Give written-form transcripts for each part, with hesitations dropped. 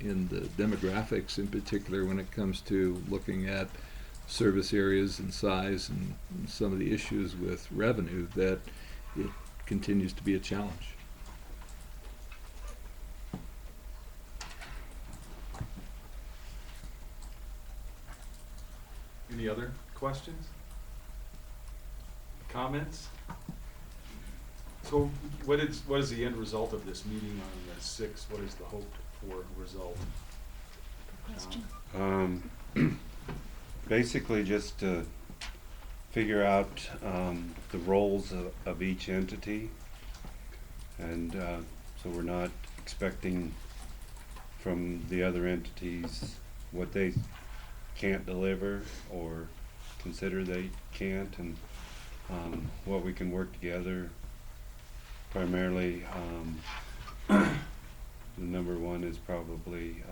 in the demographics, in particular when it comes to looking at service areas and size and some of the issues with revenue, that it continues to be a challenge. Any other questions? Comments? So what is the end result of this meeting on the 6th? What is the hoped for result? Question. Basically just to figure out the roles of each entity, and so we're not expecting from the other entities what they can't deliver or consider they can't, and what we can work together. Primarily, the number one is probably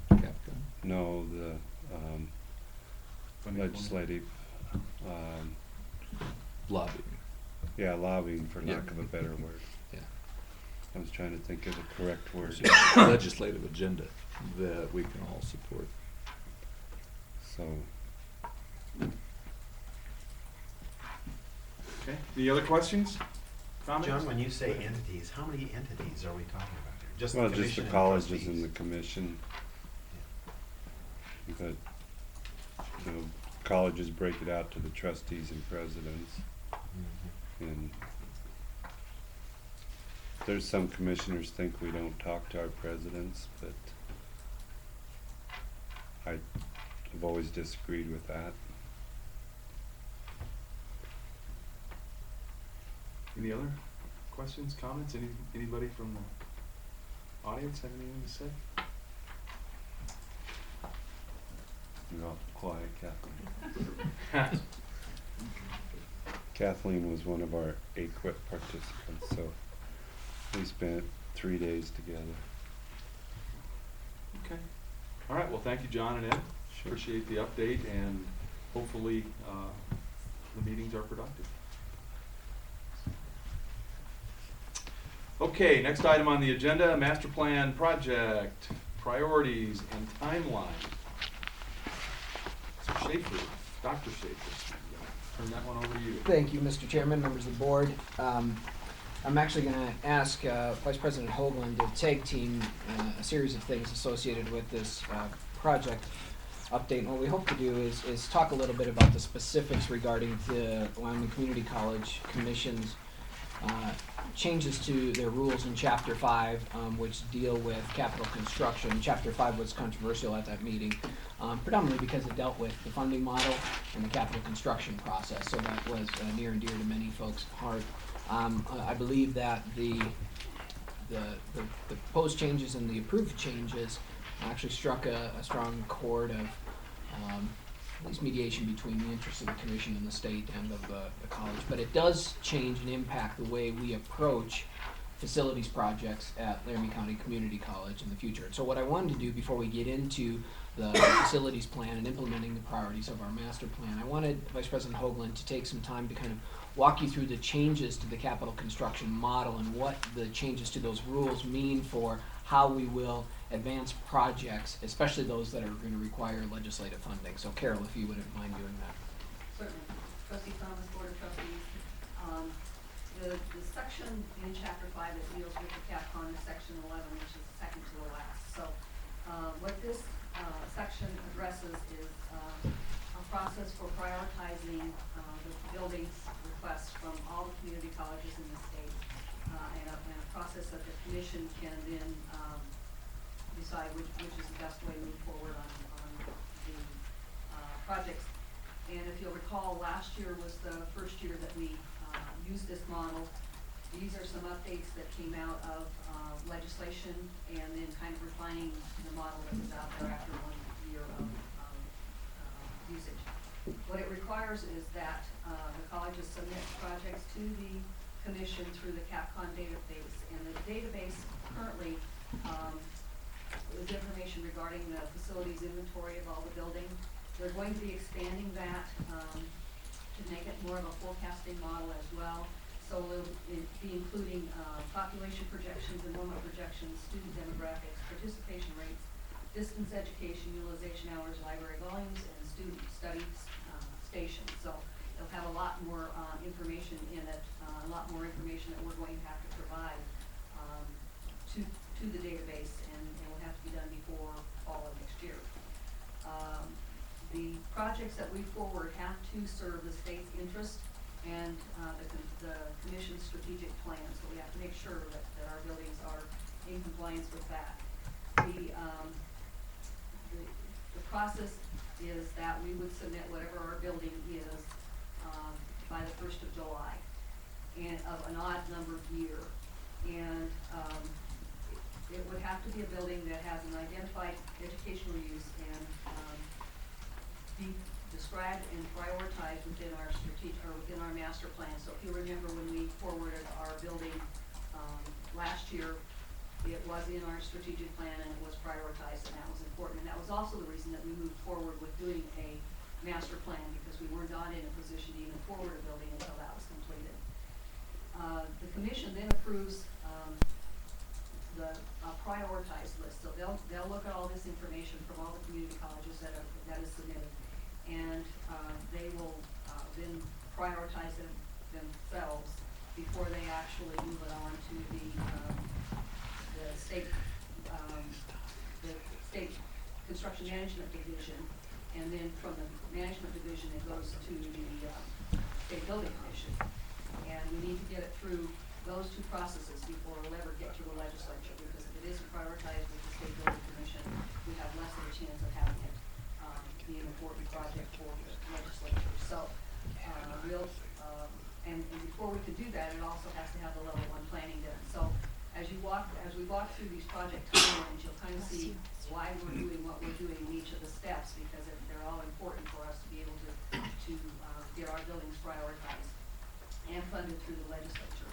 Capcom. no, the legislative, Lobbying. yeah, lobbying, for Yeah. lack of a better word. Yeah. I was trying to think of the correct word. Legislative agenda that we can all support. So, Okay, any other questions? Comments? John, when you say entities, how many entities are we talking about here? Just well, the just the commission colleges and trustees? the commission. But, you know, colleges break it out to the trustees and presidents, Mhm. and there's some commissioners think we don't talk to our presidents, but I've always disagreed with that. Any other questions, comments? Anybody from the audience have anything to say? You're all quiet, Kathleen. Kathleen was one of our AQUIP participants, so we spent 3 days together. Okay. All right, well, thank you, John and Ed. Appreciate the update, and hopefully the meetings are productive. Okay, next item on the agenda, master plan project, priorities and timeline. Mr. Schaefer, Dr. Schaefer, turn that one over to you. Thank you, Mr. Chairman, members of the board. I'm actually going to ask Vice President Hoagland to tag team a series of things associated with this project update. And what we hope to do is talk a little bit about the specifics regarding the Wyoming Community College Commission's changes to their rules in Chapter 5, which deal with capital construction. Chapter 5 was controversial at that meeting, predominantly because it dealt with the funding model and the capital construction process, so that was near and dear to many folks' heart. I believe that the proposed changes and the approved changes actually struck a strong chord of at least mediation between the interests of the commission and the state and of the college. But it does change and impact the way we approach facilities projects at Laramie County Community College in the future. So what I wanted to do before we get into the facilities plan and implementing the priorities of our master plan, I wanted Vice President Hoagland to take some time to kind of walk you through the changes to the capital construction model and what the changes to those rules mean for how we will advance projects, especially those that are going to require legislative funding. So Carol, if you wouldn't mind doing that. Certainly. Trustee Thomas, Board of Trustees. The section in Chapter 5 that deals with the CAPCON is Section 11, which is second to the last. So what this section addresses is a process for prioritizing the buildings requests from all the community colleges in the state, and a process that the commission can then decide which is the best way to move forward on the projects. And if you'll recall, last year was the first year that we used this model. These are some updates that came out of legislation and then kind of refining the model that was out there after 1 year of usage. What it requires is that the colleges submit projects to the commission through the CAPCON database, and the database currently is information regarding the facilities inventory of all the buildings. They're going to be expanding that to make it more of a forecasting model as well. So it'll be including, population projections, enrollment projections, student demographics, participation rates, distance education, utilization hours, library volumes, and student study, stations. So it'll have a lot more, information in it, a lot more information that we're going to have to provide, to the database, and it will have to be done before fall of next year. The projects that we forward have to serve the state's interest and the commission's strategic plan, so we have to make sure that our buildings are in compliance with that. The process is that we would submit whatever our building is by the 1st of July, and of an odd numbered year. And it would have to be a building that has an identified educational use and be described and prioritized within our within our master plan. So if you remember when we forwarded our building last year, it was in our strategic plan and it was prioritized, and that was important. And that was also the reason that we moved forward with doing a master plan, because we were not in a position to even forward a building until that was completed. The commission then approves the prioritized list. So they'll look at all this information from all the community colleges that is submitted, and they will then prioritize them themselves before they actually move it on to the state construction management division, and then from the management division it goes to the state building commission, and we need to get it through those two processes before we'll ever get to the legislature, because if it isn't prioritized with the state building commission, we have less of a chance of having it be an important project for the legislature. So and before we can do that, it also has to have the level 1 planning done. So as we walk through these project timelines, you'll kind of see why we're doing what we're doing in each of the steps, because they're all important for us to be able to get our buildings prioritized and funded through the legislature.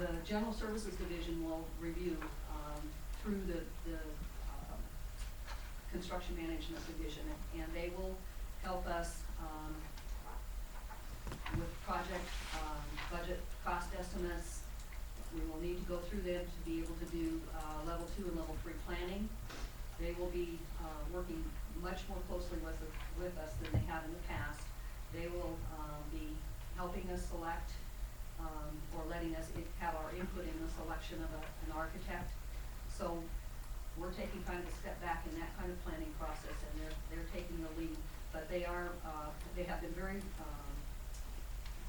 The General Services Division will review through the Construction Management Division, and they will help us with project budget cost estimates. We will need to go through them to be able to do level 2 and level 3 planning. They will be working much more closely with us than they have in the past. They will be helping us select or letting us have our input in the selection of an architect. So we're taking kind of a step back in that kind of planning process, and they're taking the lead. But they have been very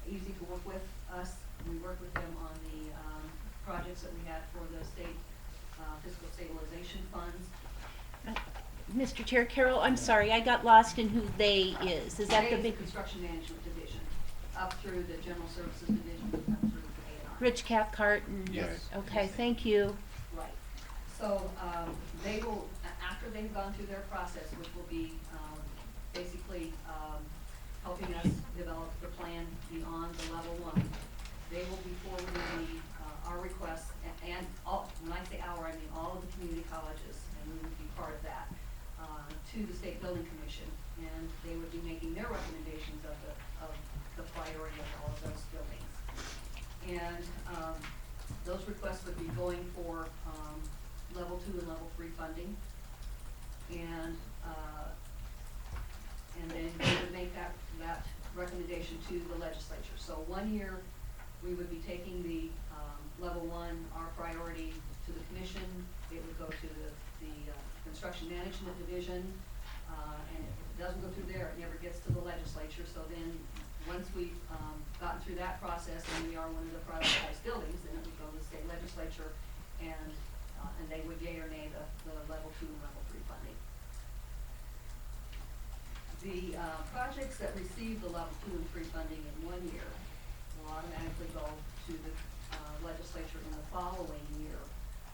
easy to work with us. We work with them on the projects that we had for the state fiscal stabilization funds. Mr. Chair, Carol, I'm sorry, I got lost in who they is. Is that the They big, Construction Management Division, up through the General Services Division, up through the A&R. Rich Cathcart and? Yes. Okay, thank you. Right. So, they will, after they've gone through their process, which will be, basically, helping us develop the plan beyond the level 1, they will be forwarding our requests, and all, when I say our, I mean all of the community colleges, and we would be part of that, to the State Building Commission, and they would be making their recommendations of the priority of all of those buildings. And those requests would be going for level 2 and level 3 funding, and then they would make that recommendation to the legislature. So 1 year, we would be taking the level 1, our priority, to the commission. It would go to the Construction Management Division, and if it doesn't go through there, it never gets to the legislature. So then, once we've gotten through that process and we are one of the prioritized buildings, then it would go to the state legislature, and they would yea or nay the level 2 and level 3 funding. The projects that receive the level 2 and 3 funding in 1 year will automatically go to the legislature in the following year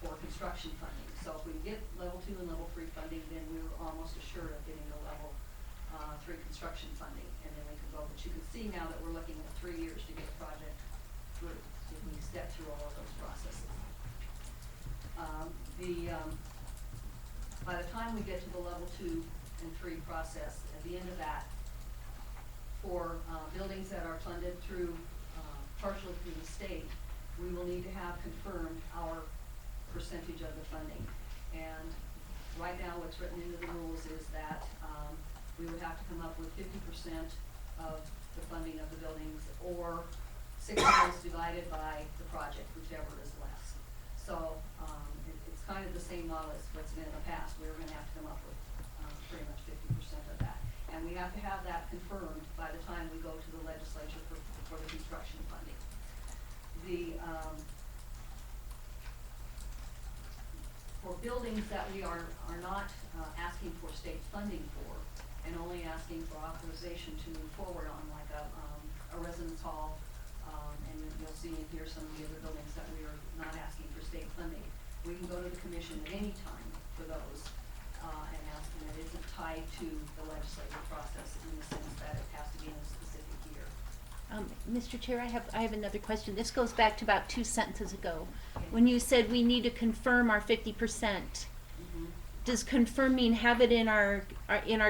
for construction funding. So if we get level 2 and level 3 funding, then we were almost assured of getting the level 3 construction funding, and then we can go. But you can see now that we're looking at 3 years to get a project through, if we step through all of those processes. By the time we get to the level 2 and 3 process, at the end of that, for buildings that are funded through partially through the state, we will need to have confirmed our percentage of the funding. And right now, what's written into the rules is that, we would have to come up with 50% of the funding of the buildings, or 6 mills divided by the project, whichever is less. So, it's kind of the same model as what's been in the past. We're gonna have to come up with, pretty much 50% of that. And we have to have that confirmed by the time we go to the legislature for the construction funding. For buildings that we are not asking for state funding for, and only asking for authorization to move forward on, like a residence hall, and you'll see in here some of the other buildings that we are not asking for state funding. We can go to the commission at any time for those, and ask, and it isn't tied to the legislative process in the sense that it has to be in a specific year. Mr. Chair, I have another question. This goes back to about 2 sentences ago. When you said we need to confirm our 50%, does confirm mean have it in our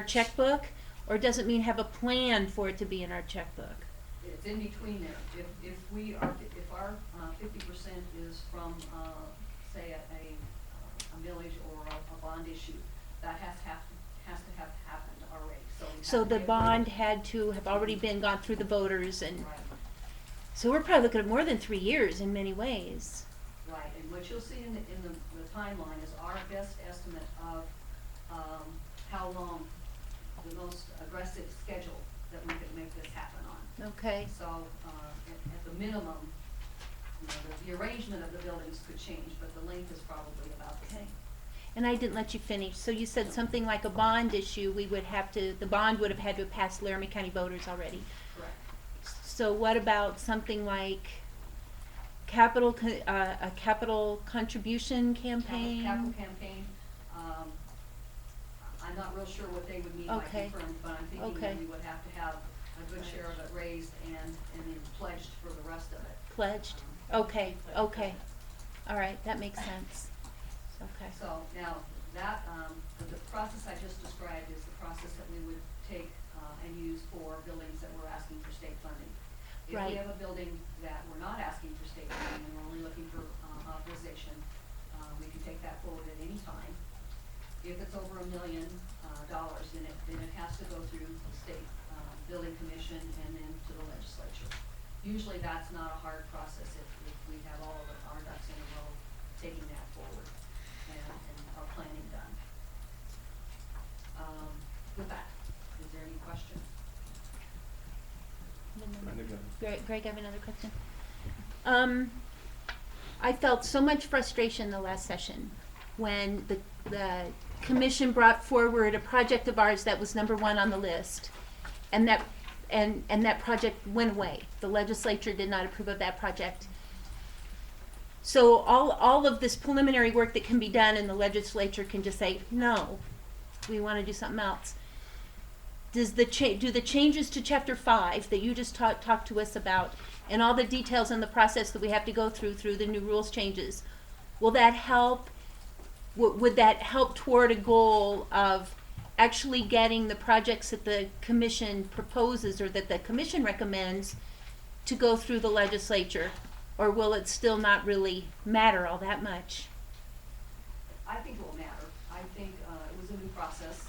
checkbook, or does it mean have a plan for it to be in our checkbook? It's in between there. If our 50% is from, say, a millage or a bond issue, that has to have happened already. So we have So to the get bond approval. had to have already gone through the voters, and Right, so we're probably looking at more than 3 years in many ways. right. And what you'll see in the timeline is our best estimate of how long, the most aggressive schedule that we could make this happen on. Okay. So, at the minimum, you know, the arrangement of the buildings could change, but the length is probably about the Okay. same. And I didn't let you finish. So you said something like a bond issue, the bond would have had to have passed Laramie County voters already. Correct. So what about something like a capital contribution campaign? Capital campaign, I'm not real sure what they would mean by Okay. confirmed, but I'm thinking Okay. that we would have to have a good share of it raised and then pledged for the rest of it. Pledged? Okay, okay. All right, that makes sense. Okay. So now, that, the process I just described is the process that we would take and use for buildings that we're asking for state funding. If Right. we have a building that we're not asking for state funding and we're only looking for authorization, we can take that forward at any time. If it's over $1 million, then it has to go through the state building commission and then to the legislature. Usually that's not a hard process if we have all of our ducks in a row taking that forward and our planning done. With that, is there any question? Greg, I have another question. I felt so much frustration the last session when the commission brought forward a project of ours that was number 1 on the list, and that project went away. The legislature did not approve of that project. So all of this preliminary work that can be done, and the legislature can just say, no, we want to do something else. Do the changes to Chapter 5 that you just talked to us about, and all the details in the process that we have to go through the new rules changes, will that help? Would that help toward a goal of actually getting the projects that the commission proposes or that the commission recommends to go through the legislature? Or will it still not really matter all that much? I think it will matter. I think it was a new process.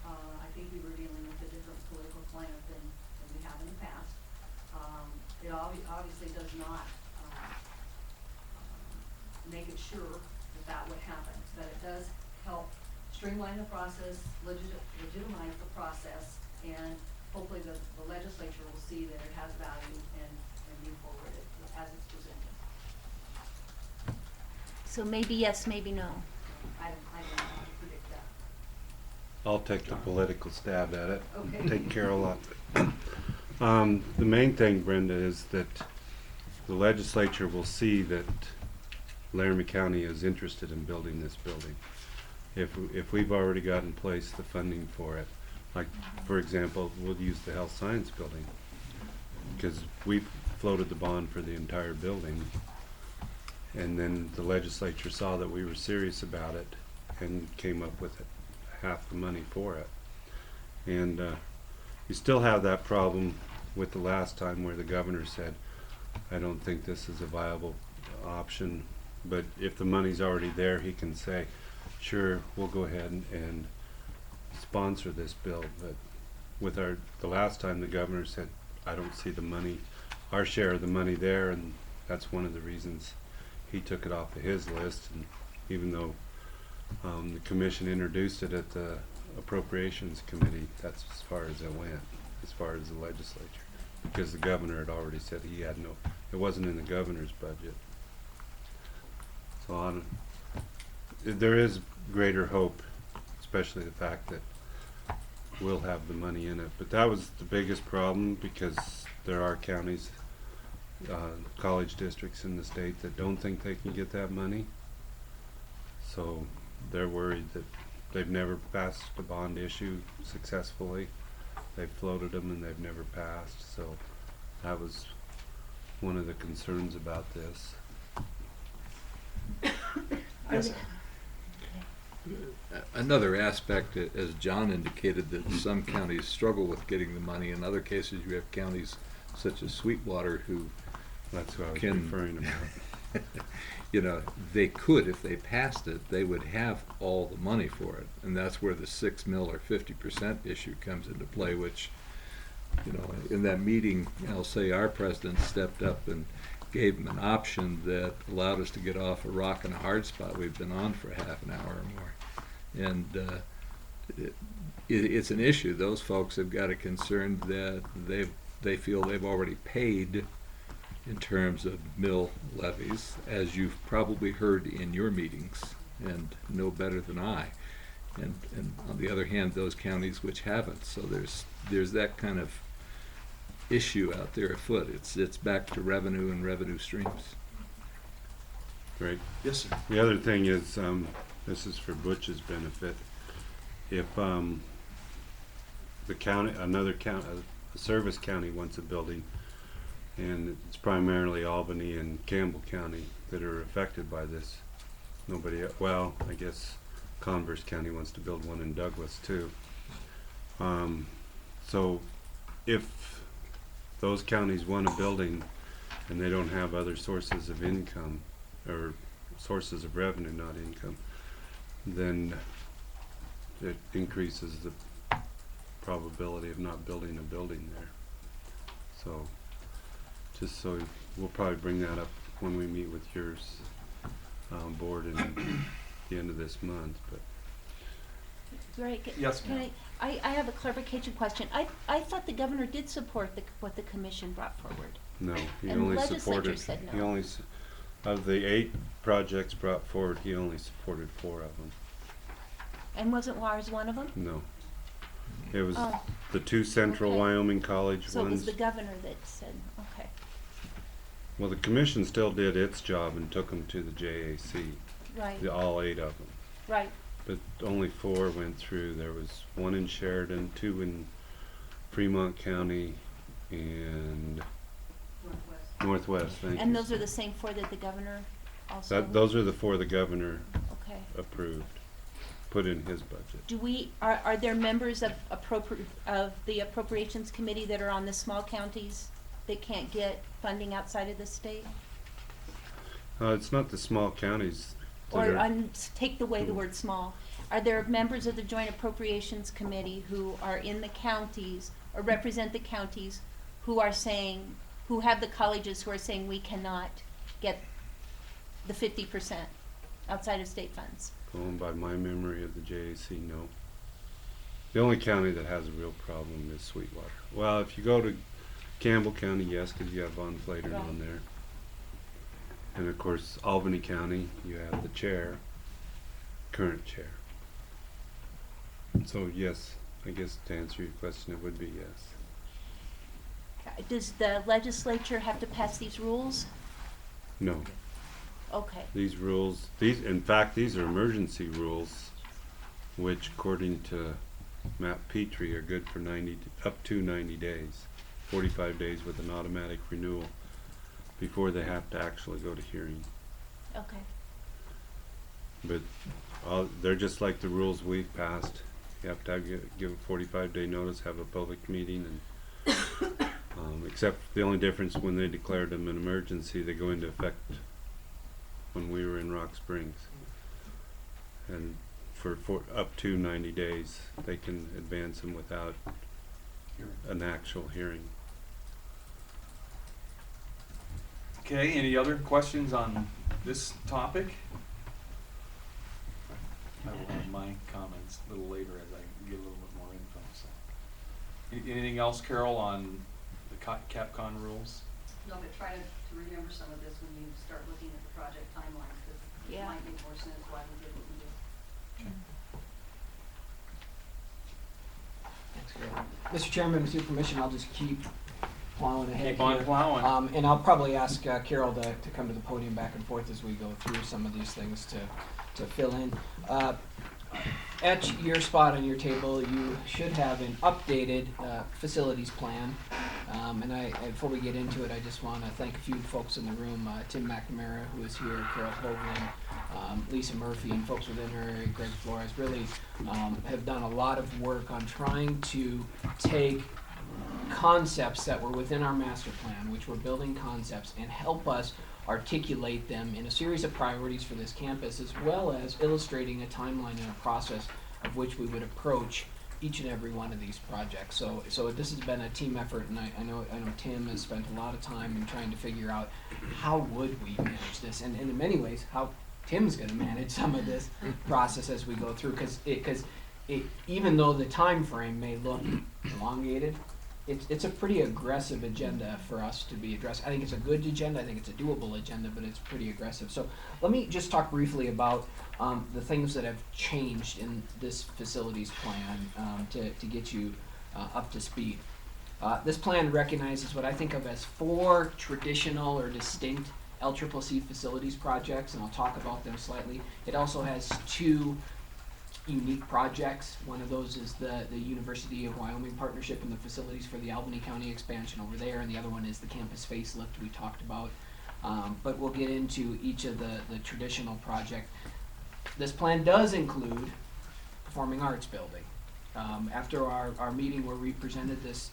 I think we were dealing with a different political climate than we have in the past. It obviously does not make it sure that would happen, but it does help streamline the process, legitimize the process, and hopefully the legislature will see that it has value and move forward as it's presented. So maybe yes, maybe no. I don't know how to predict that. I'll take the political stab at it. Okay. Take Carol off it. The main thing, Brenda, is that the legislature will see that Laramie County is interested in building this building. If we've already got in place the funding for it, like, for example, we'll use the health science building, because we've floated the bond for the entire building, and then the legislature saw that we were serious about it and came up with half the money for it. And you still have that problem with the last time where the governor said, I don't think this is a viable option, but if the money's already there, he can say, sure, we'll go ahead and sponsor this bill. But with the last time the governor said, I don't see the money, our share of the money there, and that's one of the reasons he took it off of his list. And even though the commission introduced it at the appropriations committee, that's as far as it went, as far as the legislature, because the governor had already said he had no, it wasn't in the governor's budget. So there is greater hope, especially the fact that we'll have the money in it. But that was the biggest problem, because there are counties, college districts in the state that don't think they can get that money. So they're worried that they've never passed a bond issue successfully. They've floated them and they've never passed. So that was one of the concerns about this. Yes, sir. Another aspect, as John indicated, that some counties struggle with getting the money. In other cases, you have counties such as Sweetwater who That's what I was can, referring about. you know, they could, if they passed it, they would have all the money for it. And that's where the 6 mil or 50% issue comes into play, which, you know, in that meeting, I'll say our president stepped up and gave them an option that allowed us to get off a rock and a hard spot we've been on for half an hour or more. And it's an issue. Those folks have got a concern that they feel they've already paid in terms of mill levies, as you've probably heard in your meetings and know better than I. And on the other hand, those counties which haven't. So there's that kind of issue out there afoot. It's back to revenue and revenue streams. Right. Yes, sir. The other thing is, this is for Butch's benefit. If the county, another county, a service county wants a building, and it's primarily Albany and Campbell County that are affected by this. Nobody, well, I guess Converse County wants to build one in Douglas too. So if those counties want a building and they don't have other sources of income, or sources of revenue, not income, then it increases the probability of not building a building there. So just so we'll probably bring that up when we meet with yours board in the end of this month. But Greg, Yes, can ma'am. I have a clarification question. I thought the governor did support what the commission brought forward. no, he And only legislature supported. said no. He only of the 8 projects brought forward, he only supported 4 of them. And wasn't ours one of them? No, it was Oh. the 2 Central Okay. Wyoming College So it was ones. the governor that said, okay, Well, the commission still did its job and took them to the JAC, right, all 8 of them. right. But only 4 went through. There was 1 in Sheridan, 2 in Fremont County, and Northwest. Northwest. Thank And you. those are the same 4 that the governor also? Those are the 4 the governor Okay. approved, put in his budget. Do we, are there members of the appropriations committee that are on the small counties that can't get funding outside of the state? It's not the small counties. that Or, are- take away the word small. Are there members of the Joint Appropriations Committee who are in the counties or represent the counties who are saying, who have the colleges who are saying we cannot get the 50% outside of state funds? Going by my memory of the JAC, no. The only county that has a real problem is Sweetwater. Well, if you go to Campbell County, yes, because you have Von Flater Right. on there. And of course, Albany County, you have the chair, current chair. So yes, I guess to answer your question, it would be yes. Does the legislature have to pass these rules? No, Okay, these rules, in fact, these are emergency rules, which according to Matt Petrie are good for up to 90 days, 45 days with an automatic renewal before they have to actually go to hearing. okay. But they're just like the rules we've passed. You have to give a 45-day notice, have a public meeting, and Except the only difference, when they declared them an emergency, they go into effect when we were in Rock Springs. And for up to 90 days, they can advance them without an actual hearing. Okay, any other questions on this topic? I will have my comments a little later as I get a little bit more info, so. Anything else, Carol, on the CapCon rules? No, but try to remember some of this when you start looking at the project timelines, because it Yeah. might make more sense why we did what we did. Thanks, Carol. Mr. Chairman, with your permission, I'll just keep plowing ahead Keep on here. plowing. And I'll probably ask Carol to come to the podium back and forth as we go through some of these things to fill in. At your spot on your table, you should have an updated facilities plan. Before we get into it, I just want to thank a few folks in the room, Tim McNamara, who is here, Carol Hoagland, Lisa Murphy, and folks within her, Greg Flores, really have done a lot of work on trying to take concepts that were within our master plan, which were building concepts, and help us articulate them in a series of priorities for this campus, as well as illustrating a timeline and a process of which we would approach each and every one of these projects. So this has been a team effort, and I know Tim has spent a lot of time in trying to figure out how would we manage this, and in many ways how Tim's going to manage some of this process as we go through, because even though the time frame may look elongated, it's a pretty aggressive agenda for us to be addressed. I think it's a good agenda. I think it's a doable agenda, but it's pretty aggressive. So let me just talk briefly about the things that have changed in this facilities plan to get you up to speed. This plan recognizes what I think of as 4 traditional or distinct LCCC facilities projects, and I'll talk about them slightly. It also has 2 unique projects. One of those is the University of Wyoming partnership and the facilities for the Albany County expansion over there, and the other one is the campus facelift we talked about. But we'll get into each of the traditional projects. This plan does include performing arts building. After our meeting where we presented this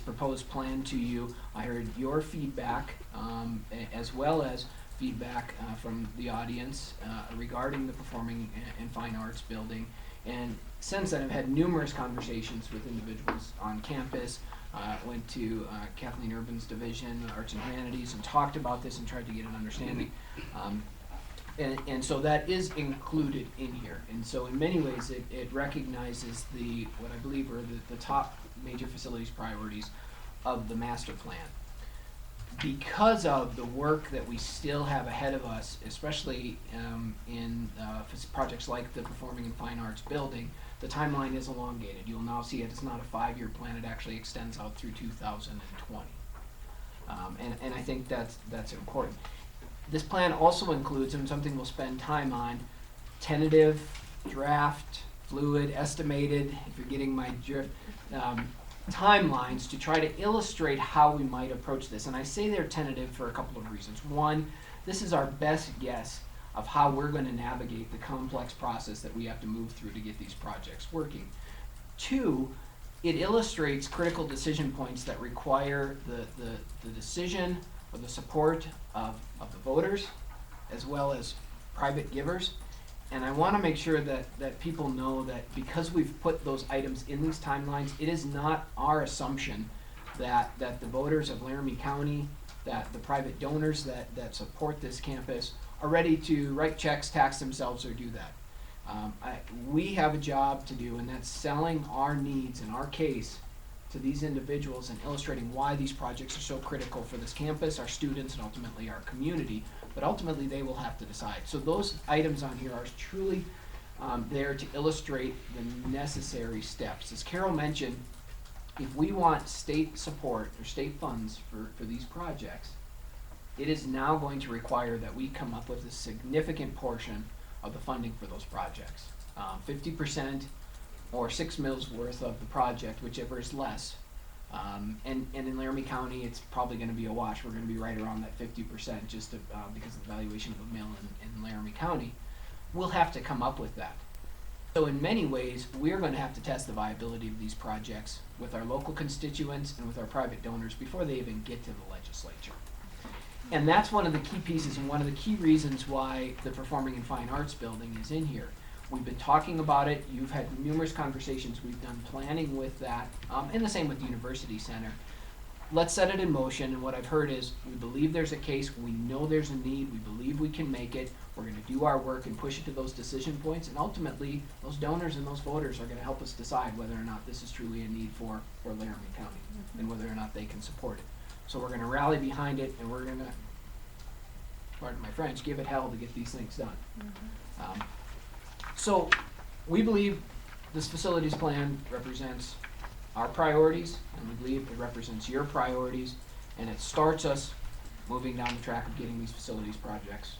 proposed plan to you, I heard your feedback as well as feedback from the audience regarding the performing and fine arts building. And since then, I've had numerous conversations with individuals on campus. Went to Kathleen Urban's division, Arts and Humanities, and talked about this and tried to get an understanding. And so that is included in here. And so in many ways, it recognizes what I believe are the top major facilities priorities of the master plan. Because of the work that we still have ahead of us, especially in projects like the Performing and Fine Arts building, the timeline is elongated. You'll now see it's not a 5-year plan, it actually extends out through 2020. And I think that's important. This plan also includes, and something we'll spend time on, tentative, draft, fluid, estimated, if you're getting my drift, timelines to try to illustrate how we might approach this. And I say they're tentative for a couple of reasons. One, this is our best guess of how we're going to navigate the complex process that we have to move through to get these projects working. 2, it illustrates critical decision points that require the decision or the support of the voters as well as private givers. And I want to make sure that people know that because we've put those items in these timelines, it is not our assumption that the voters of Laramie County, that the private donors that support this campus are ready to write checks, tax themselves, or do that. We have a job to do, and that's selling our needs and our case to these individuals and illustrating why these projects are so critical for this campus, our students, and ultimately our community. But ultimately, they will have to decide. So those items on here are truly there to illustrate the necessary steps. As Carol mentioned, if we want state support or state funds for these projects, it is now going to require that we come up with a significant portion of the funding for those projects. 50% or 6 mils worth of the project, whichever is less. And in Laramie County, it's probably going to be a wash. We're going to be right around that 50% just because of the valuation of a mill in Laramie County. We'll have to come up with that. So in many ways, we're gonna have to test the viability of these projects with our local constituents and with our private donors before they even get to the legislature. And that's one of the key pieces and one of the key reasons why the Performing and Fine Arts Building is in here. We've been talking about it, you've had numerous conversations, we've done planning with that, and the same with the University Center. Let's set it in motion, and what I've heard is, we believe there's a case, we know there's a need, we believe we can make it, we're gonna do our work and push it to those decision points, and ultimately, those donors and those voters are gonna help us decide whether or not this is truly a need for Laramie County, and whether or not they can support it. So we're gonna rally behind it, and we're gonna, pardon my French, give it hell to get these things done. So, we believe this facilities plan represents our priorities, and we believe it represents your priorities, and it starts us moving down the track of getting these facilities projects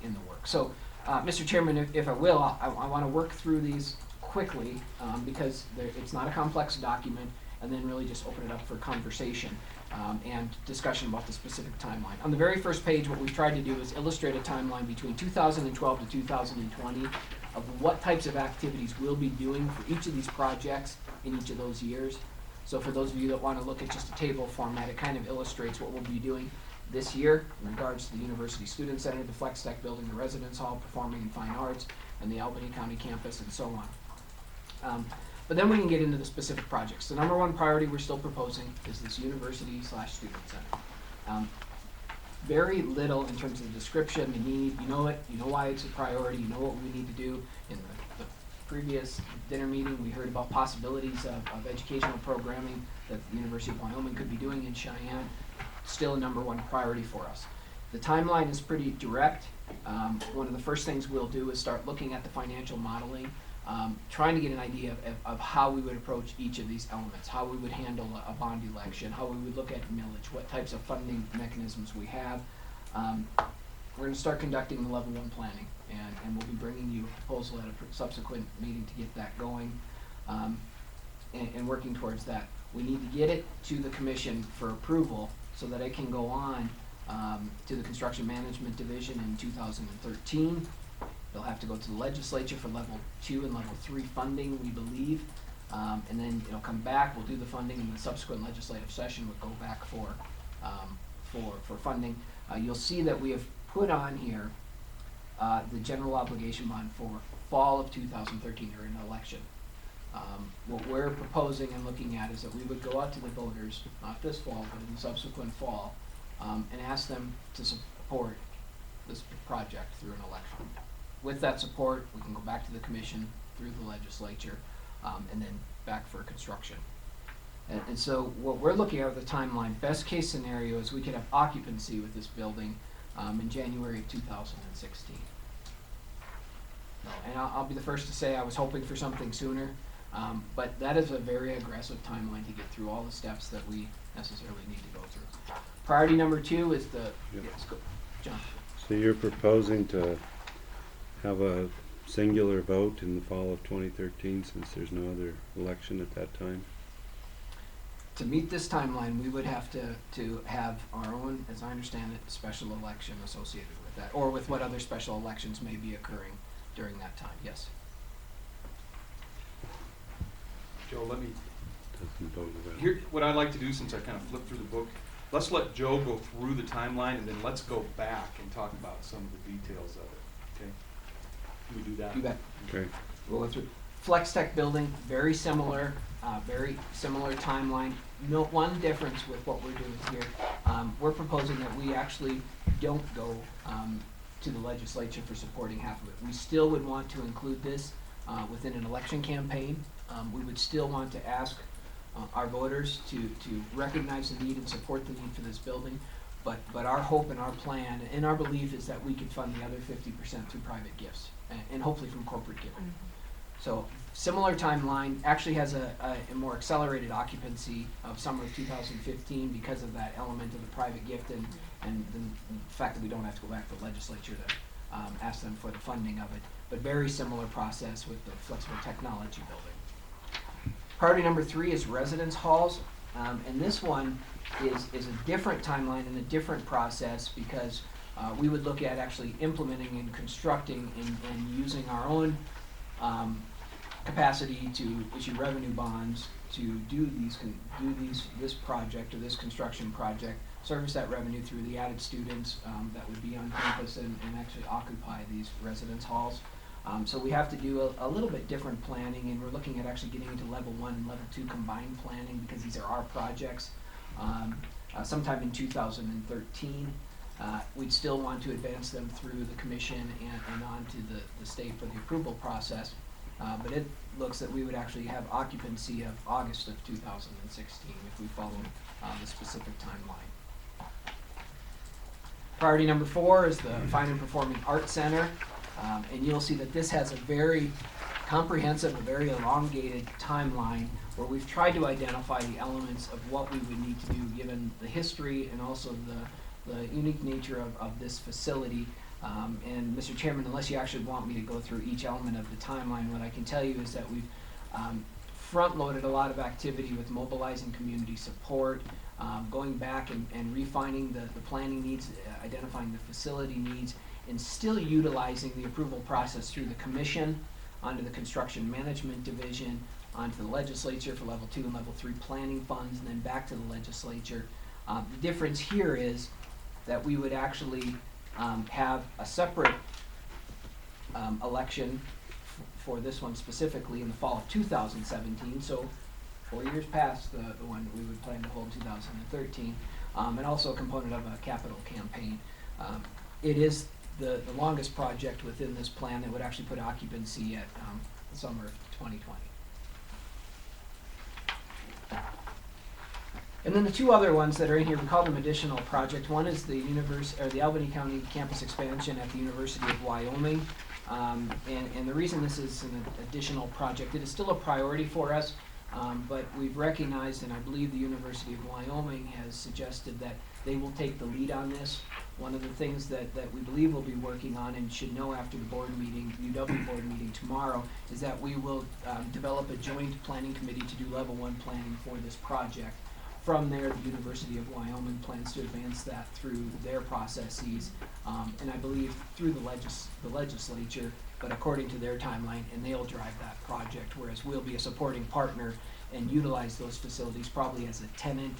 in the work. So, Mr. Chairman, if I will, I want to work through these quickly because it's not a complex document, and then really just open it up for conversation and discussion about the specific timeline. On the very first page, what we've tried to do is illustrate a timeline between 2012 to 2020 of what types of activities we'll be doing for each of these projects in each of those years. So for those of you that want to look at just a table format, it kind of illustrates what we'll be doing this year in regards to the University Student Center, the Flex Tech Building, the Residence Hall, Performing and Fine Arts, and the Albany County campus, and so on. But then we can get into the specific projects. The number one priority we're still proposing is this university/student center. Very little in terms of the description, the need, you know it, you know why it's a priority, you know what we need to do. In the previous dinner meeting, we heard about possibilities of educational programming that the University of Wyoming could be doing in Cheyenne. Still a number one priority for us. The timeline is pretty direct. One of the first things we'll do is start looking at the financial modeling, trying to get an idea of how we would approach each of these elements, how we would handle a bond election, how we would look at millage, what types of funding mechanisms we have. We're going to start conducting the level one planning, and we'll be bringing you a proposal at a subsequent meeting to get that going, and working towards that. We need to get it to the commission for approval so that it can go on to the Construction Management Division in 2013. They'll have to go to the legislature for level 2 and level 3 funding, we believe. And then it'll come back, we'll do the funding, and the subsequent legislative session would go back for funding. You'll see that we have put on here the general obligation bond for fall of 2013 or an election. What we're proposing and looking at is that we would go out to the voters, not this fall, but in the subsequent fall, and ask them to support this project through an election. With that support, we can go back to the commission, through the legislature, and then back for construction. And so what we're looking at with the timeline, best case scenario is we could have occupancy with this building in January of 2016. And I'll be the first to say I was hoping for something sooner, but that is a very aggressive timeline to get through all the steps that we necessarily need to go through. Priority number 2 is the, yes, go, John. So you're proposing to have a singular vote in the fall of 2013 since there's no other election at that time? To meet this timeline, we would have to have our own, as I understand it, special election associated with that, or with what other special elections may be occurring during that time, yes. Joe, let me, Doesn't vote it out. here, what I'd like to do, since I kind of flipped through the book, let's let Joe go through the timeline, and then let's go back and talk about some of the details of it, okay? Can we do that? You bet. Okay. We'll go through. Flex Tech Building, very similar timeline. No, one difference with what we're doing here, we're proposing that we actually don't go to the legislature for supporting half of it. We still would want to include this within an election campaign. We would still want to ask our voters to recognize the need and support the need for this building. But our hope and our plan and our belief is that we could fund the other 50% through private gifts and hopefully from corporate giving. Mm-hmm. So similar timeline, actually has a more accelerated occupancy of summer of 2015 because of that element of the private gift and the fact that we don't have to go back to the legislature to ask them for the funding of it. But very similar process with the flexible technology building. Priority number 3 is residence halls. And this one is a different timeline and a different process because we would look at actually implementing and constructing and using our own capacity to issue revenue bonds to do this project or this construction project, service that revenue through the added students that would be on campus and actually occupy these residence halls. So we have to do a little bit different planning, and we're looking at actually getting into level 1 and level 2 combined planning, because these are our projects. Sometime in 2013, we'd still want to advance them through the commission and on to the state for the approval process. But it looks that we would actually have occupancy of August of 2016 if we follow the specific timeline. Priority number 4 is the Fine and Performing Arts Center. And you'll see that this has a very comprehensive, a very elongated timeline where we've tried to identify the elements of what we would need to do given the history and also the unique nature of this facility. And Mr. Chairman, unless you actually want me to go through each element of the timeline, what I can tell you is that we've front-loaded a lot of activity with mobilizing community support, going back and refining the planning needs, identifying the facility needs, and still utilizing the approval process through the commission, onto the construction management division, onto the legislature for level 2 and level 3 planning funds, and then back to the legislature. The difference here is that we would actually have a separate election for this one specifically in the fall of 2017, so 4 years past the one we would plan to hold 2013, and also a component of a capital campaign. It is the longest project within this plan that would actually put occupancy at the summer of 2020. And then the two other ones that are in here, we call them additional project. One is the Albany County campus expansion at the University of Wyoming. And the reason this is an additional project, it is still a priority for us, but we've recognized, and I believe the University of Wyoming has suggested that they will take the lead on this. One of the things that we believe we'll be working on and should know after the board meeting, UW board meeting tomorrow, is that we will develop a joint planning committee to do level 1 planning for this project. From there, the University of Wyoming plans to advance that through their processes, and I believe through the legislature, but according to their timeline, and they'll drive that project, whereas we'll be a supporting partner and utilize those facilities probably as a tenant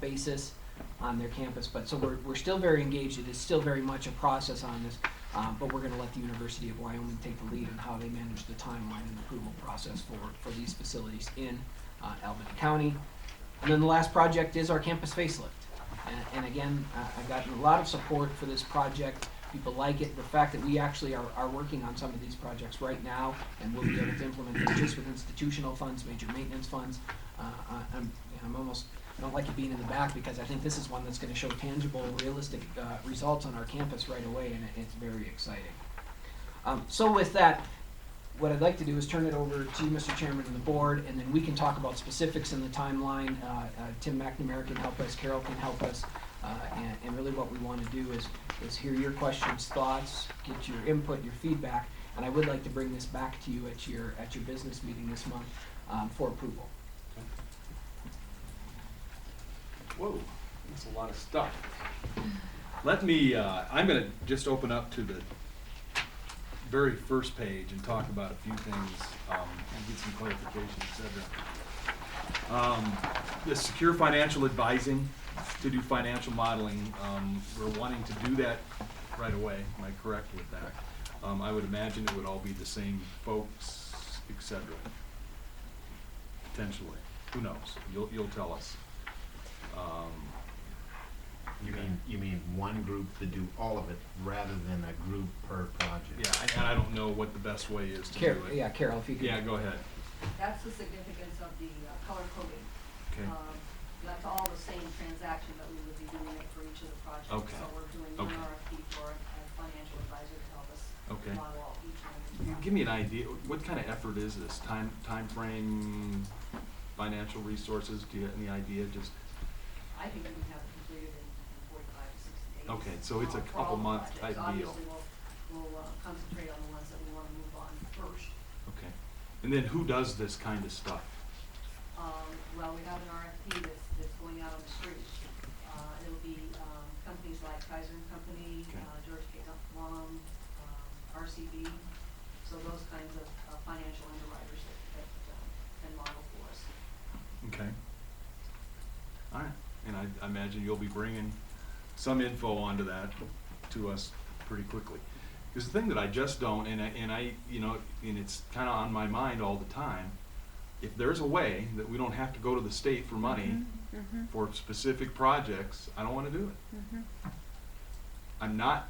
basis on their campus. But so we're still very engaged. It is still very much a process on this, but we're going to let the University of Wyoming take the lead in how they manage the timeline and approval process for these facilities in Albany County. And then the last project is our campus facelift. And again, I've gotten a lot of support for this project. People like it. The fact that we actually are working on some of these projects right now, and we'll be able to implement them just with institutional funds, major maintenance funds. I'm almost, I don't like it being in the back, because I think this is one that's going to show tangible, realistic results on our campus right away, and it's very exciting. So with that, what I'd like to do is turn it over to Mr. Chairman and the board, and then we can talk about specifics in the timeline. Tim McNamara can help us, Carol can help us, and really what we want to do is hear your questions, thoughts, get your input, your feedback, and I would like to bring this back to you at your business meeting this month for approval. Whoa, that's a lot of stuff. Let me, I'm gonna just open up to the very first page and talk about a few things, and get some clarification, etc. The secure financial advising to do financial modeling, we're wanting to do that right away. Am I correct with that? I would imagine it would all be the same folks, etc. Potentially, who knows? You'll tell us. You mean one group to do all of it rather than a group per project? Yeah, and I don't know what the best way is to do it. Yeah, Carol, if you could. Yeah, go ahead. That's the significance of the color coding. Okay. That's all the same transaction, but we would be doing it for each of the projects. Okay. So we're doing one Okay. RFP for a financial advisor to help us Okay. model all each one of these projects. Give me an idea, what kind of effort is this? Time frame, financial resources? Do you have any idea? Just I think we can have it completed in 45 to 60 days. Okay, so it's a for all couple the month projects. type deal. Obviously, we'll concentrate on the ones that we want to move on first. okay. And then who does this kind of stuff? Well, we have an RFP that's going out on the street. It'll be companies like Kaiser and Company, Okay. George K. Plum, RCB, So those kinds of financial underwriters that can model for us. Okay. All right, and I imagine you'll be bringing some info onto that to us pretty quickly. Because the thing that I just don't, and I, you know, and it's kind of on my mind all the time, if there's a way that we don't have to go to the state for money for specific projects, I don't want to do it. I'm not,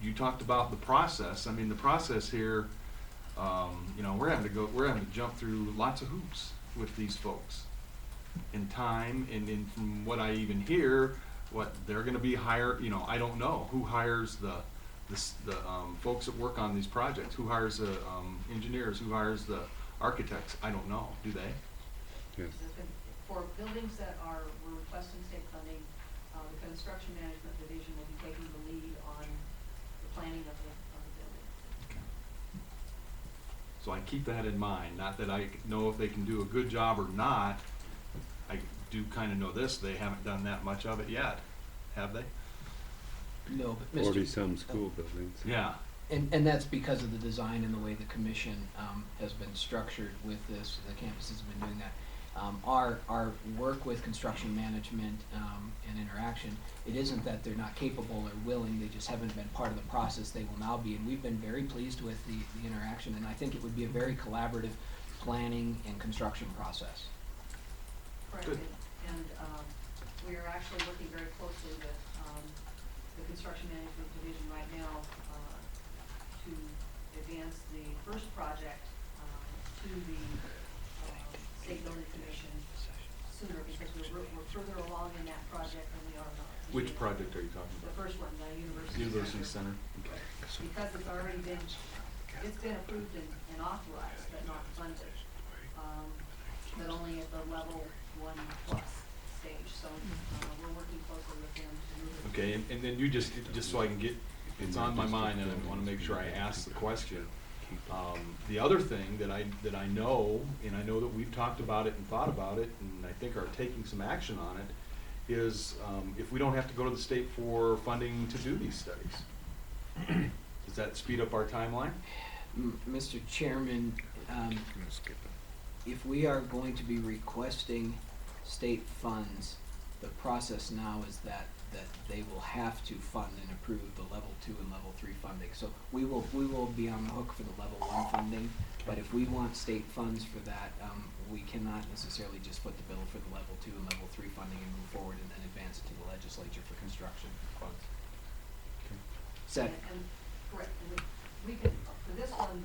you talked about the process. I mean, the process here, you know, we're having to jump through lots of hoops with these folks in time, and from what I even hear, what they're gonna be hired, you know, I don't know who hires the folks that work on these projects, who hires the engineers, who hires the architects, I don't know, do they? Yes. For buildings that we're requesting state funding, the construction management division will be taking the lead on the planning of the building. So I keep that in mind, not that I know if they can do a good job or not, I do kinda know this, they haven't done that much of it yet, have they? No, but Mr. 40-some school buildings. Yeah, And that's because of the design and the way the commission has been structured with this, the campus has been doing that. Our work with construction management and interaction, it isn't that they're not capable or willing, they just haven't been part of the process, they will now be. And we've been very pleased with the interaction, and I think it would be a very collaborative planning and construction process. Correct, Good. and we are actually working very closely with the construction management division right now to advance the first project to the State Building Commission sooner, because we're further along in that project than we are now. which project are you talking The about? first one, the University University Center. Center? Okay. Because it's already been, it's been approved and authorized, but not funded. But only at the level 1+ stage, so we're working closely with them to move it. Okay, and then you just so I can get, it's on my mind and I wanna make sure I ask the question. The other thing that I know, and I know that we've talked about it and thought about it, and I think are taking some action on it, is if we don't have to go to the state for funding to do these studies. Does that speed up our timeline? Mr. Chairman, if we are going to be requesting state funds, the process now is that they will have to fund and approve the level 2 and level 3 funding. So we will be on the hook for the level 1 funding, but if we want state funds for that, we cannot necessarily just foot the bill for the level 2 and level 3 funding and move forward and then advance it to the legislature for construction funds. Set. And correct, and we can, for this one,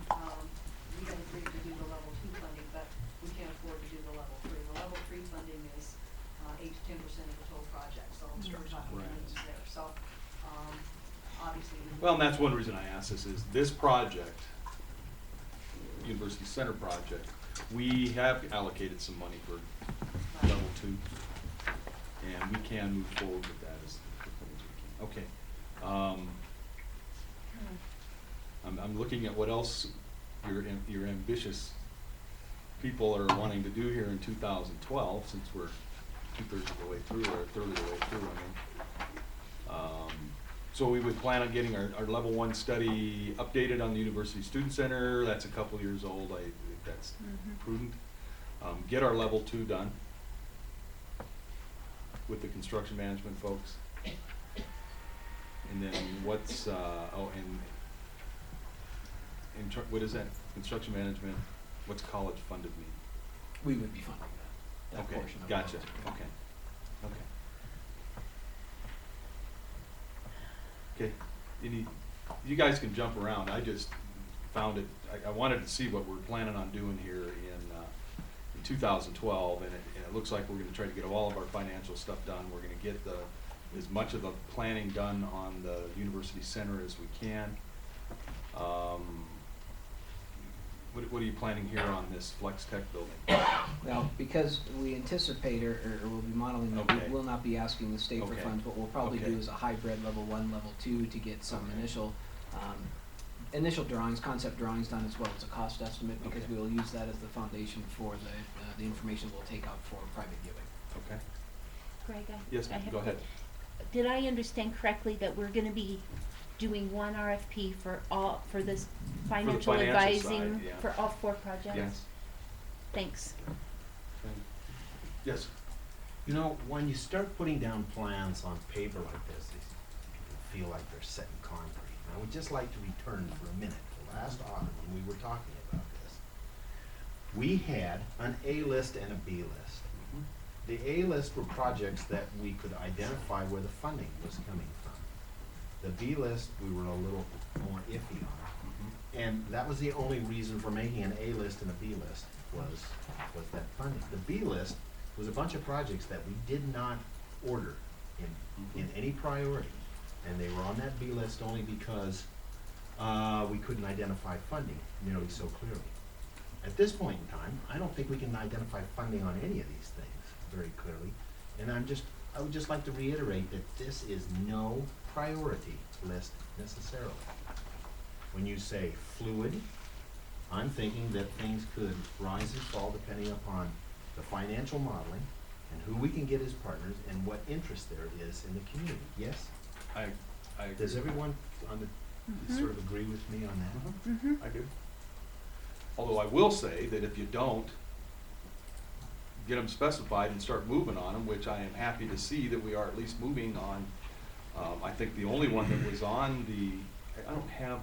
we can agree to do the level 2 funding, but we can't afford to do the level 3. The level 3 funding is 8 to 10% of the total project, so we're talking Right. millions there, so, obviously. Well, and that's one reason I asked this project, University Center project, we have allocated some money for level 2, and we can move forward with that as quickly as we can. Okay. I'm looking at what else your ambitious people are wanting to do here in 2012, since we're 2/3 of the way through, or 1/3 of the way through, I mean. So we would plan on getting our level 1 study updated on the University Student Center. That's a couple years old. I think that's prudent. Get our level 2 done with the construction management folks. And then what's, what is that? Construction management, what's college funded mean? We would be funding that Okay, portion of it. gotcha, okay, okay. Okay, you guys can jump around, I just found it, I wanted to see what we're planning on doing here in 2012, and it looks like we're gonna try to get all of our financial stuff done, we're gonna get as much of the planning done on the University Center as we can. What are you planning here on this Flex Tech building? Well, because we anticipate or will be modeling that Okay. we will not be asking the state for Okay. funds. What we'll probably Okay. do is a hybrid level 1, level 2 to get some Okay. initial drawings, concept drawings done, as well as a cost estimate, because Okay. we will use that as the foundation for the information we'll take out for private giving. Okay. Greg, Yes, I ma'am, have go a ahead. Did I understand correctly that we're gonna be doing one RFP for all, for this financial financial advising side, yeah. for all 4 projects? Yes. Thanks. Yes. You know, when you start putting down plans on paper like this, you feel like they're set in concrete. And I would just like to return for a minute to last autumn when we were talking about this. We had an A list and a B list. The A list were projects that we could identify where the funding was coming from. The B list, we were a little more iffy on. And that was the only reason for making an A list and a B list was that funding. The B list was a bunch of projects that we did not order in any priority. And they were on that B list only because we couldn't identify funding nearly so clearly. At this point in time, I don't think we can identify funding on any of these things very clearly. And I would just like to reiterate that this is no priority list necessarily. When you say fluid, I'm thinking that things could rise and fall depending upon the financial modeling and who we can get as partners and what interest there is in the community. Yes? I agree. Does everyone sort of agree with me on that? Mm-hmm. I do. Although I will say that if you don't get them specified and start moving on them, which I am happy to see that we are at least moving on. I think the only one that was on I don't have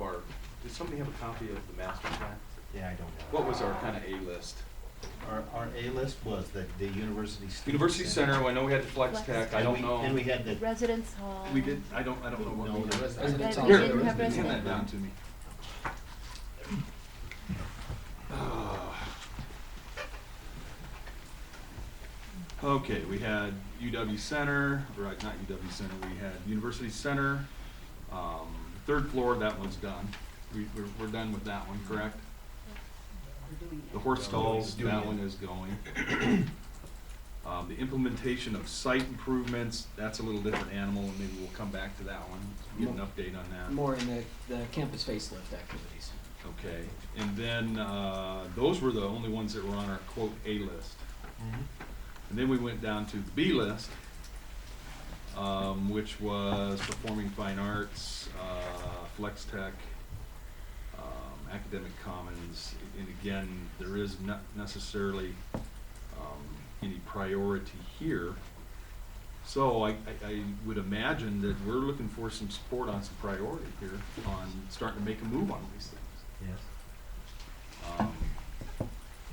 did somebody have a copy of the master plan? Yeah, I don't know. What was our kind of A list? Our A list was the university student. University Center, I know we had the Flex Tech, I don't know. And we had the. Residence hall. We did, I don't know what No, we the did. Residence hall. We Here, didn't have hand residence. that down to me. Okay, we had UW Center, right, not UW Center, we had University Center, 3rd floor, that one's done. We're done with that one, correct? The horse stalls, that one is going. The implementation of site improvements, that's a little different animal, and maybe we'll come back to that one, get an update on that. More in the campus facelift activities. Okay, and then, those were the only ones that were on our quote A list. And then we went down to the B list, which was Performing Fine Arts, Flex Tech, Academic Commons, and again, there is not necessarily any priority here. So I would imagine that we're looking for some support on some priority here on starting to make a move on these things. Yes.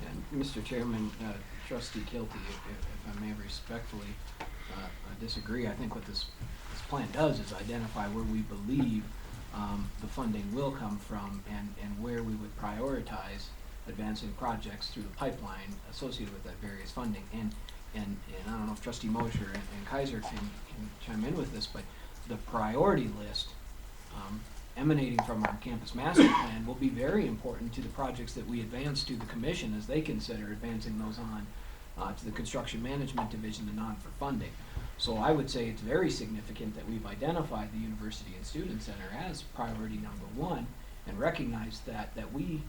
And Mr. Chairman, Trustee Kilty, if I may respectfully disagree, I think what this plan does is identify where we believe the funding will come from and where we would prioritize advancing projects through the pipeline associated with that various funding. And I don't know if Trustee Mosher and Kaiser can chime in with this, but the priority list emanating from our campus master plan will be very important to the projects that we advance to the commission as they consider advancing those on to the construction management division and on for funding. So I would say it's very significant that we've identified the University and Student Center as priority number 1 and recognize that we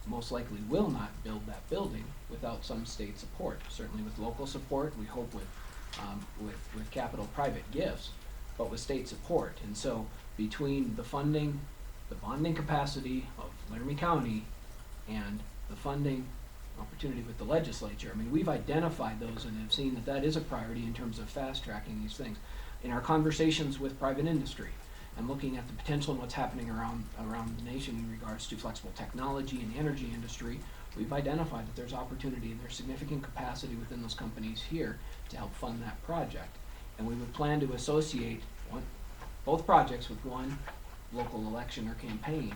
most likely will not build that building without some state support. Certainly with local support, we hope with capital private gifts, but with state support. And so between the funding, the bonding capacity of Laramie County and the funding opportunity with the legislature, I mean, we've identified those and have seen that is a priority in terms of fast tracking these things. In our conversations with private industry and looking at the potential and what's happening around the nation in regards to flexible technology and the energy industry, we've identified that there's opportunity and there's significant capacity within those companies here to help fund that project. And we would plan to associate both projects with one local election or campaign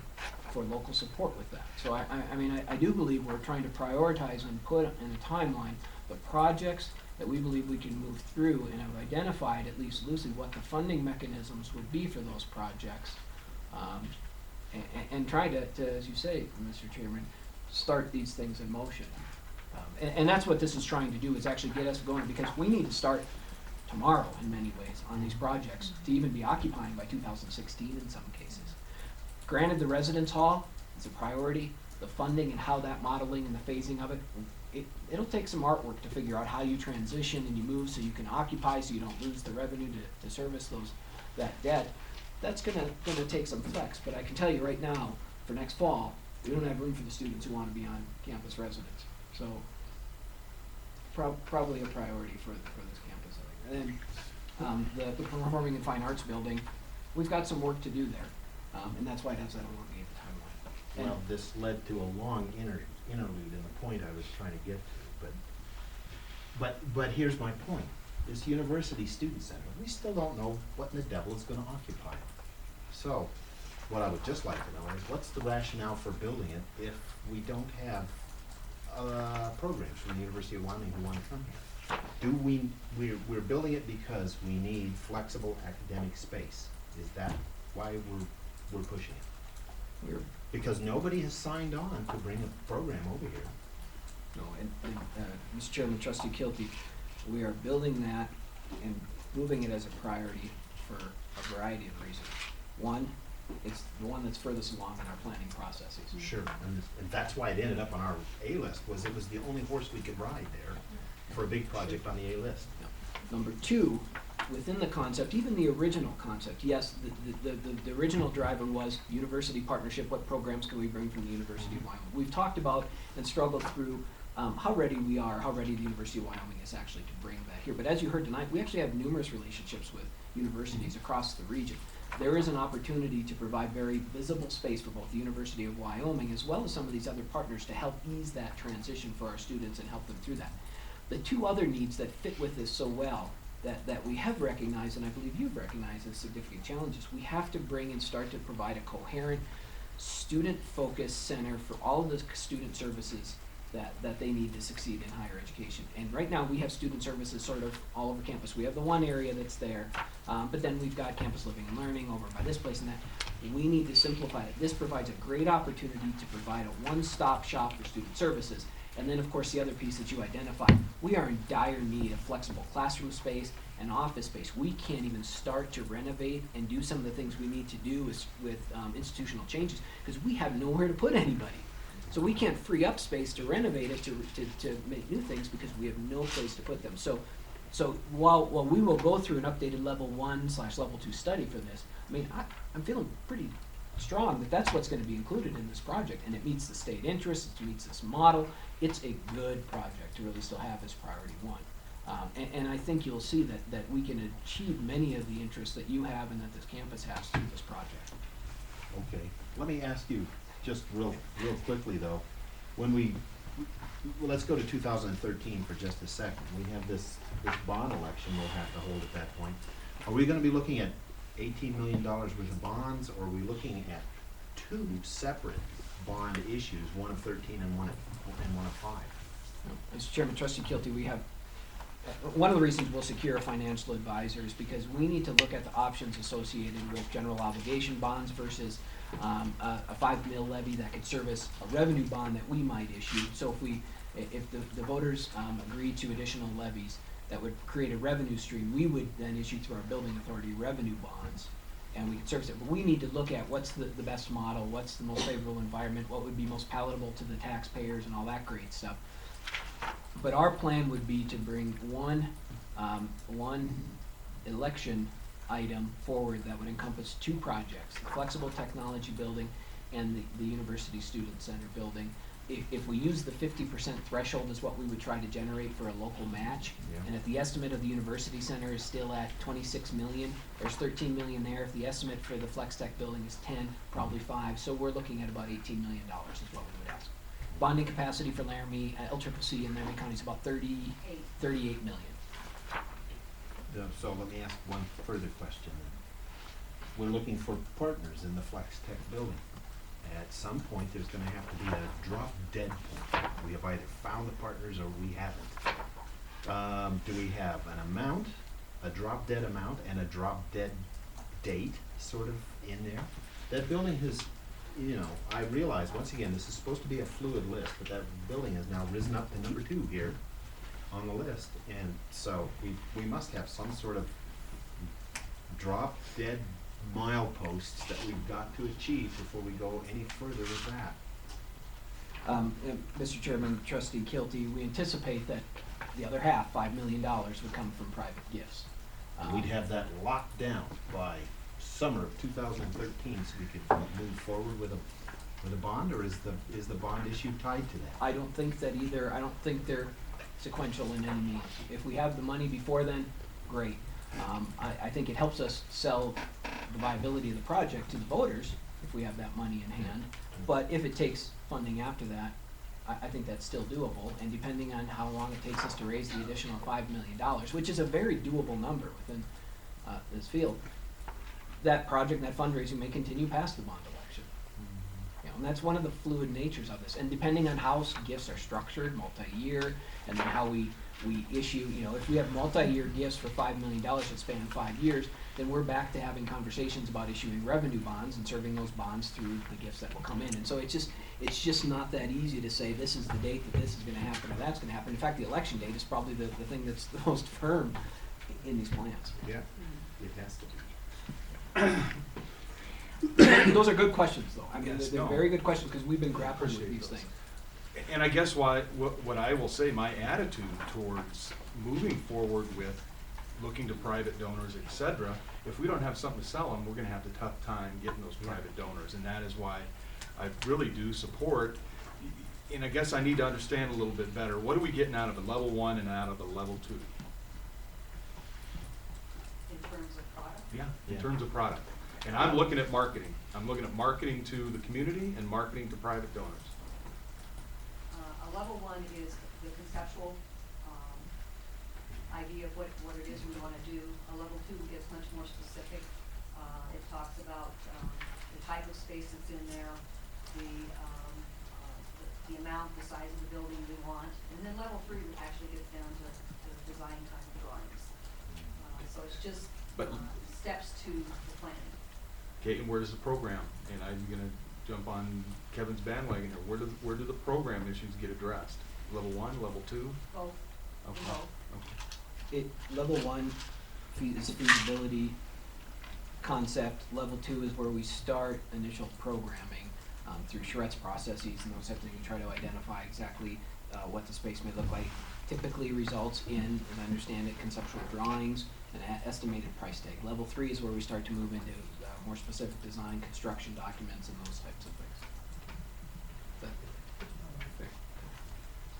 for local support with that. So I do believe we're trying to prioritize and put in a timeline the projects that we believe we can move through and have identified, at least loosely, what the funding mechanisms would be for those projects. And try to, as you say, Mr. Chairman, start these things in motion. And that's what this is trying to do, is actually get us going, because we need to start tomorrow in many ways on these projects to even be occupying by 2016 in some cases. Granted, the residence hall is a priority. The funding and how that modeling and the phasing of it'll take some artwork to figure out how you transition and you move so you can occupy so you don't lose the revenue to service that debt. That's gonna take some flex, but I can tell you right now, for next fall, we don't have room for the students who wanna be on campus residence. So, probably a priority for this campus. I think. And then, the Performing and Fine Arts Building, we've got some work to do there, and that's why it has that elongated timeline. And Well, this led to a long interlude in the point I was trying to get to, but here's my point. This University Student Center, we still don't know what in the devil is gonna occupy it. So, what I would just like to know is, what's the rationale for building it if we don't have, programs from the University of Wyoming who wanna come here? We're building it because we need flexible academic space. Is that why we're pushing it? we're, Because nobody has signed on to bring a program over here. no, and Mr. Chairman, Trustee Kilty, we are building that and moving it as a priority for a variety of reasons. One, it's the one that's furthest along in our planning processes. Sure. And that's why it ended up on our A list, was it was the only horse we could ride there for a big project on the A list. Number two, within the concept, even the original concept, yes, the original driver was university partnership, what programs can we bring from the University of Wyoming? We've talked about and struggled through how ready we are, how ready the University of Wyoming is actually to bring that here. But as you heard tonight, we actually have numerous relationships with universities across the region. There is an opportunity to provide very visible space for both the University of Wyoming as well as some of these other partners to help ease that transition for our students and help them through that. The two other needs that fit with this so well that we have recognized, and I believe you've recognized as significant challenges, we have to bring and start to provide a coherent, student-focused center for all of the student services that they need to succeed in higher education. And right now, we have student services sort of all over campus. We have the one area that's there, but then we've got campus living and learning over by this place and that. We need to simplify it. This provides a great opportunity to provide a one-stop shop for student services. And then, of course, the other piece that you identified, we are in dire need of flexible classroom space and office space. We can't even start to renovate and do some of the things we need to do with institutional changes because we have nowhere to put anybody. So we can't free up space to renovate it, to make new things because we have no place to put them. So while we will go through an updated level 1/level 2 study for this, I mean, I'm feeling pretty strong that that's what's gonna be included in this project, and it meets the state interest, it meets this model. It's a good project to really still have as priority one. And I think you'll see that we can achieve many of the interests that you have and that this campus has through this project. Okay, let me ask you, just real quickly though, well, let's go to 2013 for just a second. We have this bond election we'll have to hold at that point. Are we gonna be looking at $18 million worth of bonds, or are we looking at two separate bond issues, one of 13 and one of 5? Mr. Chairman, Trustee Kilty, we have, one of the reasons we'll secure a financial advisor is because we need to look at the options associated with general obligation bonds versus a 5 mil levy that could service a revenue bond that we might issue. So if the voters agree to additional levies that would create a revenue stream, we would then issue through our building authority revenue bonds, and we could service it. But we need to look at what's the best model, what's the most favorable environment, what would be most palatable to the taxpayers and all that great stuff. But our plan would be to bring one election item forward that would encompass two projects, the Flexible Technology Building and the University Student Center Building. If we use the 50% threshold is what we would try to generate for a local match, Yeah. and if the estimate of the University Center is still at 26 million, there's 13 million there. If the estimate for the Flex Tech Building is 10, probably 5, so we're looking at about $18 million is what we would ask. Bonding capacity for Laramie, LCCC in Laramie County is about 38 million. So let me ask one further question. We're looking for partners in the Flex Tech building. At some point, there's gonna have to be a drop dead point. We have either found the partners or we haven't. Do we have an amount, a drop dead amount, and a drop dead date sort of in there? That building has, I realize, once again, this is supposed to be a fluid list, but that building has now risen up to number 2 here on the list. And so we must have some sort of drop dead mileposts that we've got to achieve before we go any further with that. Mr. Chairman, Trustee Kilty, we anticipate that the other half, $5 million, would come from private gifts. And we'd have that locked down by summer of 2013 so we could move forward with a bond, or is the bond issue tied to that? I don't think they're sequential in any means. If we have the money before then, great. I think it helps us sell the viability of the project to the voters if we have that money in hand. But if it takes funding after that, I think that's still doable. And depending on how long it takes us to raise the additional $5 million, which is a very doable number within this field, that project, that fundraising may continue past the bond election. You know, and that's one of the fluid natures of this. And depending on how gifts are structured, multi-year, and then how we issue, you know, if we have multi-year gifts for $5 million that span 5 years, then we're back to having conversations about issuing revenue bonds and serving those bonds through the gifts that will come in. And so it's just not that easy to say this is the date that this is going to happen or that's going to happen. In fact, the election date is probably the thing that's the most firm in these plans. Yeah, it has to be. Those are good questions, though. I mean, Yes, they're no. very good questions because we've been grappling with Appreciate these those. things. And I guess what I will say, my attitude towards moving forward with looking to private donors, et cetera, if we don't have something to sell them, we're gonna have a tough time getting those private donors. And that is why I really do support, and I guess I need to understand a little bit better, what are we getting out of a level 1 and out of a level 2? In terms of product. Yeah, in Yeah. terms of product. And I'm looking at marketing. I'm looking at marketing to the community and marketing to private donors. A level 1 is the conceptual idea of what it is we want to do. A level 2 gets much more specific. It talks about the type of space that's in there, the amount, the size of the building we want, and then level 3 actually gets down to design kind of drawings. So it's just But- steps to the planning. Okay, and where does the program, and I'm gonna jump on Kevin's bandwagon here, where do the program issues get addressed? Level 1, level 2? Both. Okay. Both. Okay. Level 1 is feasibility concept. Level 2 is where we start initial programming through charrettes processes and those types of things. We try to identify exactly what the space may look like. Typically results in, as I understand it, conceptual drawings and estimated price tag. Level 3 is where we start to move into more specific design, construction documents, and those types of things.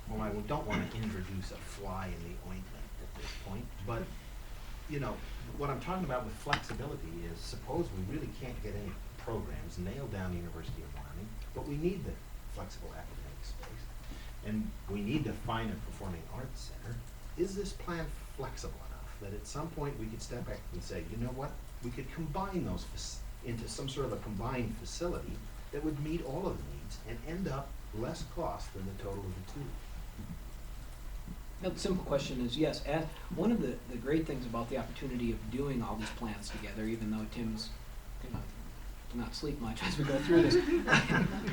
Well, I don't want to introduce a fly in the ointment at this point, but, you know, what I'm talking about with flexibility is, suppose we really can't get any programs nailed down the University of Wyoming, but we need the flexible academic space, and we need to find a performing arts center. Is this plan flexible enough that at some point we could step back and say, you know what, we could combine those into some sort of a combined facility that would meet all of the needs and end up less cost than the total of the two? Now, the simple question is, yes, one of the great things about the opportunity of doing all these plans together, even though Tim's gonna not sleep much as we go through this,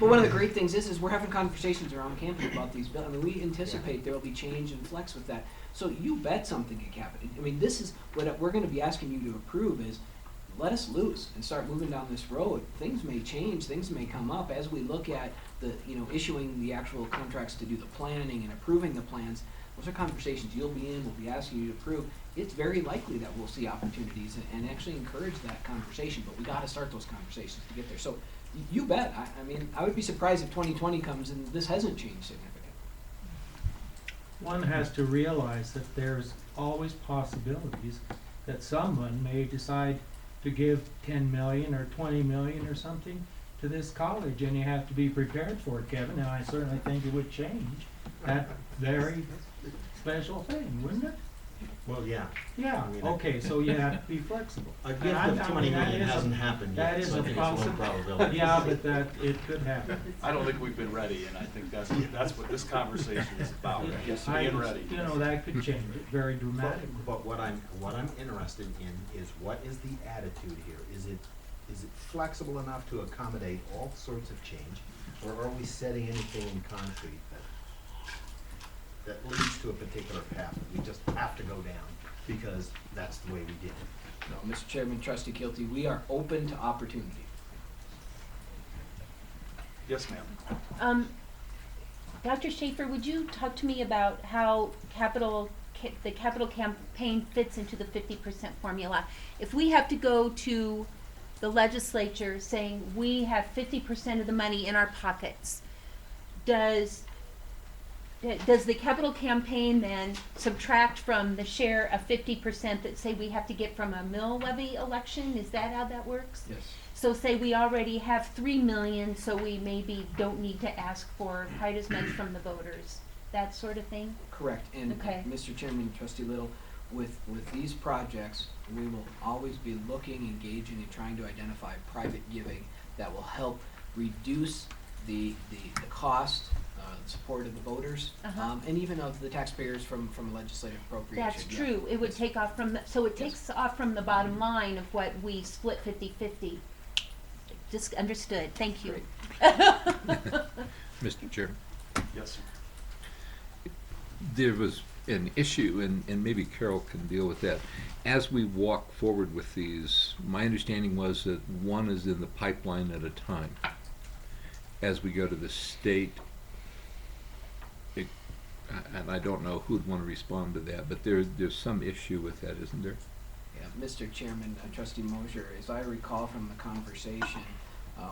but one of the great things is we're having conversations around campus about these buildings. I mean, we anticipate there will be change and flex with that. So you bet something can happen. I mean, this is what we're gonna be asking you to approve is, let us loose and start moving down this road. Things may change, things may come up as we look at the, you know, issuing the actual contracts to do the planning and approving the plans. Those are conversations you'll be in, we'll be asking you to approve. It's very likely that we'll see opportunities and actually encourage that conversation, but we gotta start those conversations to get there. So you bet. I mean, I would be surprised if 2020 comes and this hasn't changed significantly. One has to realize that there's always possibilities that someone may decide to give 10 million or 20 million or something to this college, and you have to be prepared for it, Kevin. Now, I certainly think it would change that very special thing, wouldn't it? Well, yeah. Yeah, I mean, okay, so you have to be flexible. A And gift I- of I 20 mean, that million is a- hasn't happened yet, That is so I a think it's low possibility. probability. Yeah, but that, it could happen. I don't think we've been ready, and I think that's what this conversation is about, just I- being ready. You know, that could change it very dramatically. But what I'm interested in is what is the attitude here? Is it flexible enough to accommodate all sorts of change, or are we setting anything in concrete that leads to a particular path that we just have to go down because that's the way we did it? No, Mr. Chairman, Trustee Kilty, we are open to opportunity. Yes, ma'am. Dr. Schaefer, would you talk to me about how the capital campaign fits into the 50% formula? If we have to go to the legislature saying we have 50% of the money in our pockets, does the capital campaign then subtract from the share of 50% that say we have to get from a mill levy election? Is that how that works? Yes. So say we already have 3 million, so we maybe don't need to ask for quite as much from the voters, that sort of thing? Correct, and Okay. Mr. Chairman, Trustee Little, with these projects, we will always be looking, engaging, and trying to identify private giving that will help reduce the cost, the support of the voters, Uh-huh. and even of the taxpayers from legislative appropriation. That's Yeah. true, it would Yes. take off from, so it Yes. takes off from the bottom line of what we split 50-50. Just understood, thank you. Great. Mr. Chairman, Yes, sir. there was an issue, and maybe Carol can deal with that. As we walk forward with these, my understanding was that one is in the pipeline at a time. As we go to the state, and I don't know who'd want to respond to that, but there's some issue with that, isn't there? Yeah, Mr. Chairman, Trustee Mosier, as I recall from the conversation,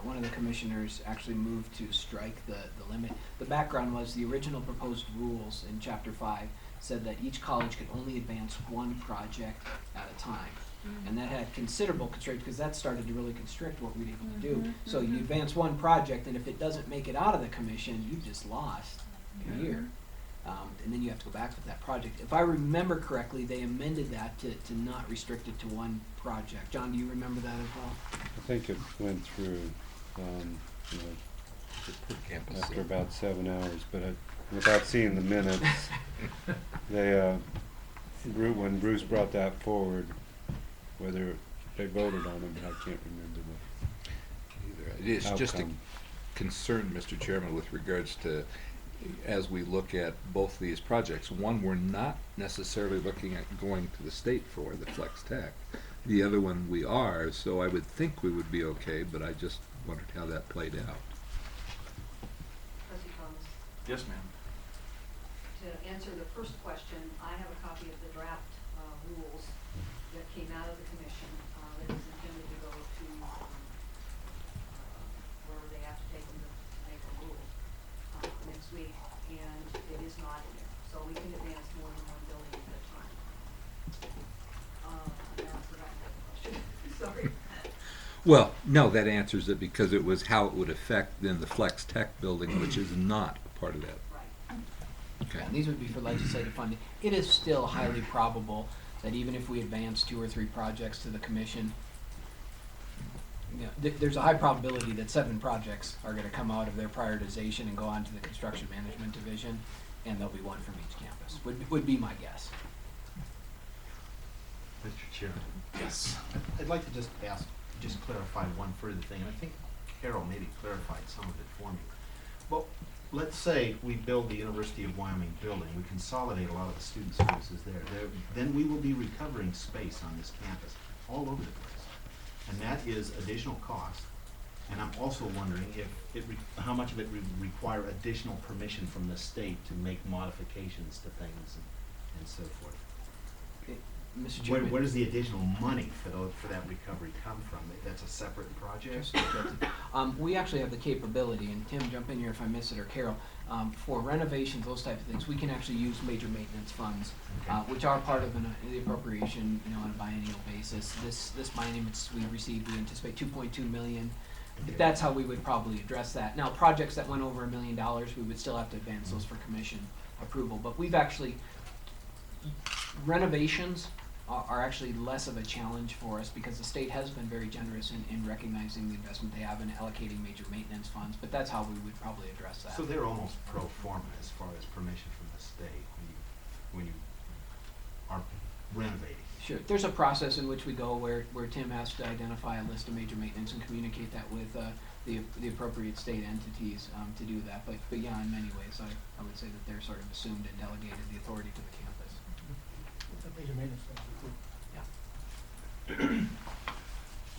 one of the commissioners actually moved to strike the limit. The background was the original proposed rules in Chapter 5 said that each college could only advance one project at a time. And that had considerable constraint, because that started to really constrict what we'd able to do. Mhm, So you advance one project, and if it doesn't make it out of the commission, you've just lost a year. And then you have to go back with that project. If I remember correctly, they amended that to not restrict it to one project. John, do you remember that as well? I think it went through, you know, Campus. after about 7 hours, but without seeing the minutes, they, when Bruce brought that forward, whether they voted on it, I can't remember the It's just a outcome. concern, Mr. Chairman, with regards to, as we look at both these projects, one, we're not necessarily looking at going to the state for the Flex Tech. The other one we are, so I would think we would be okay, but I just wondered how that played out. Trustee Thomas, Yes, ma'am. to answer the first question, I have a copy of the draft rules that came out of the commission that is intended to go to wherever they have to take them to make a rule next week, and it is not in there. So we can advance more than one building at a time. Now I forgot the other question. Sorry. Well, no, that answers it, because it was how it would affect then the Flex Tech building, which is not a part of that. Right. Okay. And these would be for legislative funding. It is still highly probable that even if we advance 2 or 3 projects to the commission, you know, there's a high probability that 7 projects are gonna come out of their prioritization and go on to the construction management division, and there'll be 1 from each campus, would be my guess. Mr. Chairman. Yes. I'd like to just clarify one further thing, and I think Carol maybe clarified some of it for me. Well, let's say we build the University of Wyoming building, we consolidate a lot of the student services there. Then we will be recovering space on this campus all over the place. And that is additional cost. And I'm also wondering how much of it would require additional permission from the state to make modifications to things and so forth. Mr. Chairman. Where does the additional money for that recovery come from? That's a separate project? We actually have the capability, and Tim, jump in here if I miss it, or Carol, for renovations, those type of things, we can actually use major maintenance funds, which are part of the appropriation, you know, on a biennial basis. This biennium, we anticipate 2.2 million. Okay. That's how we would probably address that. Now, projects that went over $1 million, we would still have to advance those for commission approval, but we've actually, renovations are actually less of a challenge for us, because the state has been very generous in recognizing the investment they have in allocating major maintenance funds, but that's how we would probably address that. So they're almost pro forma as far as permission from the state when you are renovating. Sure, there's a process in which we go where Tim has to identify a list of major maintenance and communicate that with the appropriate state entities to do that, but yeah, in many ways, I would say that they're sort of assumed and delegated the authority to the campus.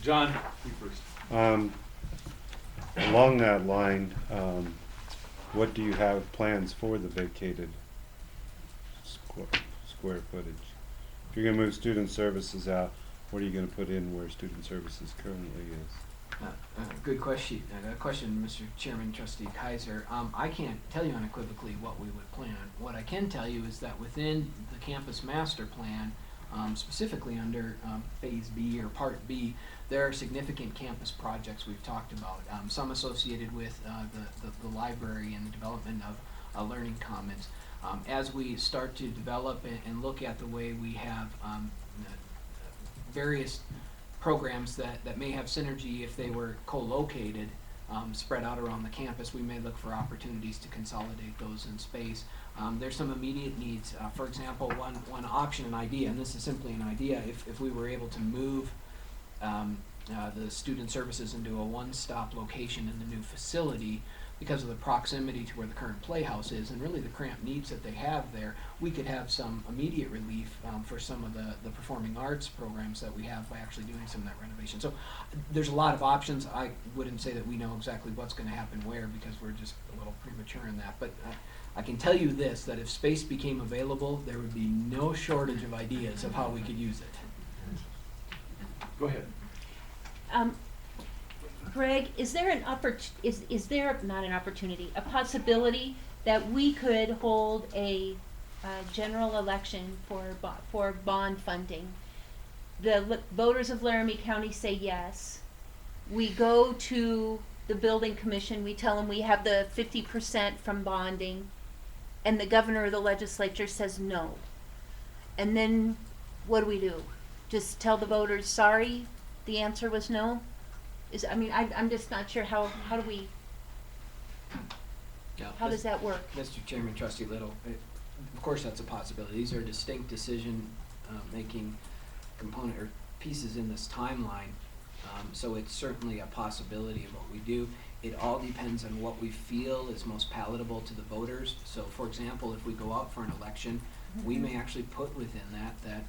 John, you first. Along that line, what do you have plans for the vacated square footage? If you're gonna move student services out, What are you gonna put in where student services currently is? Good question, Mr. Chairman, Trustee Kaiser. I can't tell you unequivocally what we would plan. What I can tell you is that within the campus master plan, specifically under Phase B or Part B, there are significant campus projects we've talked about. Some associated with the library and the development of Learning Commons. As we start to develop and look at the way we have various programs that may have synergy if they were co-located, spread out around the campus, we may look for opportunities to consolidate those in space. There's some immediate needs. For example, one option, an idea, and this is simply an idea, if we were able to move the student services into a one-stop location in the new facility, because of the proximity to where the current playhouse is and really the cramped needs that they have there, we could have some immediate relief for some of the performing arts programs that we have by actually doing some of that renovation. So there's a lot of options. I wouldn't say that we know exactly what's going to happen where because we're just a little premature in that. But I can tell you this, that if space became available, there would be no shortage of ideas of how we could use it. Go ahead. Greg, is there is there not an opportunity, a possibility that we could hold a general election for bond funding? The voters of Laramie County say yes. We go to the building commission, we tell them we have the 50% from bonding, and the governor or the legislature says no. And then what do? Just tell the voters, sorry, the answer was no? I'm just not sure how do we, how does that work? Mr. Chairman, Trustee Little, of course that's a possibility. These are distinct decision making component or pieces in this timeline. So it's certainly a possibility of what we do. It all depends on what we feel is most palatable to the voters. So for example, if we go out for an election, we may actually put within that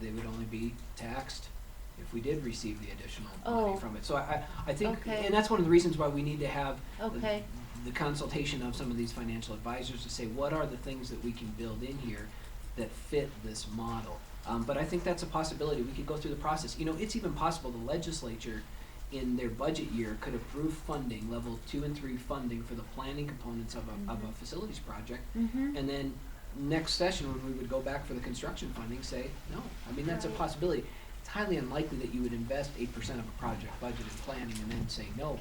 they would only be taxed if we did receive the additional money from it. So I think, Okay. and that's one of the reasons why we need to have Okay. the consultation of some of these financial advisors to say, what are the things that we can build in here that fit this model? But I think that's a possibility. We could go through the process. You know, it's even possible the legislature in their budget year could approve funding, level 2 and 3 funding for the planning components of a facilities project. Mm-hmm. And then next session when we would go back for the construction funding, say, no. I mean, that's a Right. possibility. It's highly unlikely that you would invest 8% of a project budget in planning and then say no,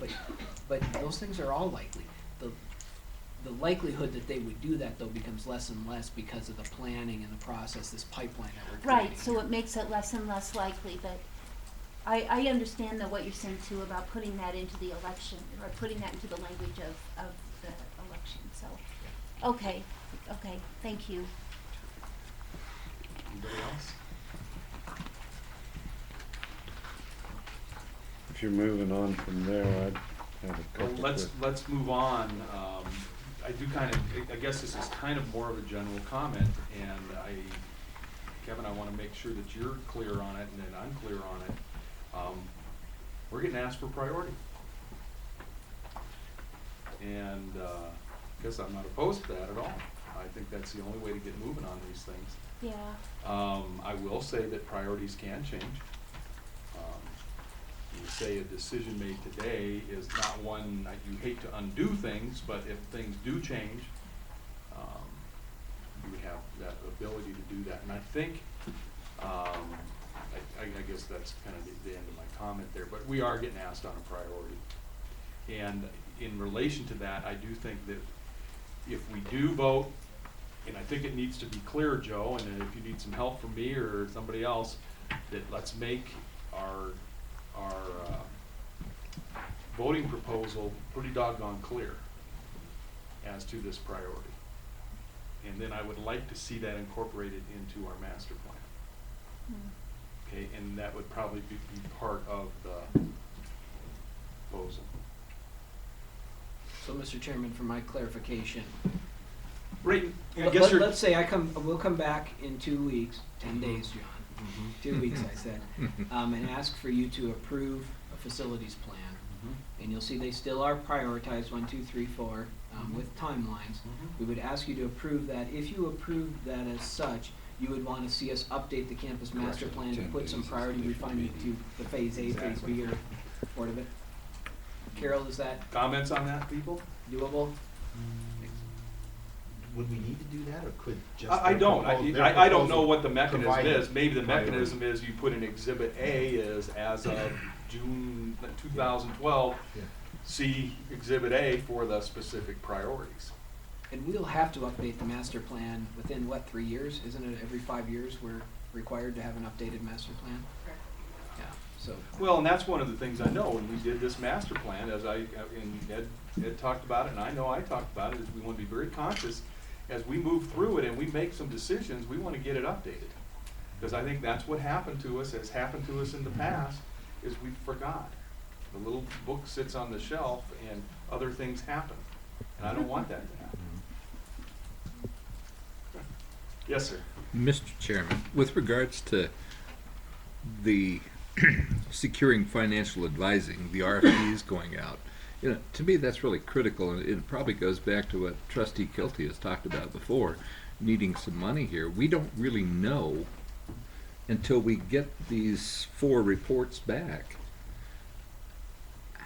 but those things are all likely. The likelihood that they would do that though becomes less and less because of the planning and the process, this pipeline that we're creating. Right, so it makes it less and less likely, but I understand though what you're saying too about putting that into the election, or putting that into the language of the election, so, okay, thank you. Anybody else? If you're moving on from there, I'd have a Well, couple let's move on. I guess this is kind of more of a general comment, and Kevin, I want to make sure that you're clear on it and that I'm clear on it. We're getting asked for priority. And I guess I'm not opposed to that at all. I think that's the only way to get moving on these things. Yeah, I will say that priorities can change. You say a decision made today is not one, you hate to undo things, but if things do change, you have that ability to do that. And I think, I guess that's kind of the end of my comment there, but we are getting asked on a priority. And in relation to that, I do think that if we do vote, and I think it needs to be clear, Joe, and if you need some help from me or somebody else, that let's make our voting proposal pretty doggone clear as to this priority. And then I would like to see that incorporated into our master plan. Okay, and that would probably be part of the proposal. So, Mr. Chairman, for my clarification, Right, I guess you're. let's say we'll come back in 2 weeks, 10 days, John. 2 weeks, I said, and ask for you to approve a facilities plan. And you'll see they still are prioritized 1, 2, 3, 4 with timelines. We would ask you to approve that. If you approve that as such, you would wanna see us update the campus master Correct. plan to 10 put some days is priority a different refinement to meeting. the phase A, phase B, or part of it. Carol, is that Comments on that, people? doable? Would we need to do that, or could just? I their don't, proposal- their I don't know proposal what the mechanism provide is, maybe the priority? mechanism is you put an exhibit A is as of June 2012, Yeah. see exhibit A for the specific priorities. And we'll have to update the master plan within, what, 3 years? Isn't it every 5 years we're required to have an updated master plan? Correct. Yeah, so, Well, and that's one of the things I know, when we did this master plan, as and Ed talked about it, and I know I talked about it, is we want to be very conscious as we move through it and we make some decisions, we want to get it updated. Because I think that's what happened to us, has happened to us in the past, is we forgot. The little book sits on the shelf and other things happen, and I don't want that to happen. Yes, sir. Mr. Chairman, with regards to the securing financial advising, the RFPs going out, you know, to me, that's really critical, and it probably goes back to what Trustee Kilty has talked about before, needing some money here. We don't really know until we get these 4 reports back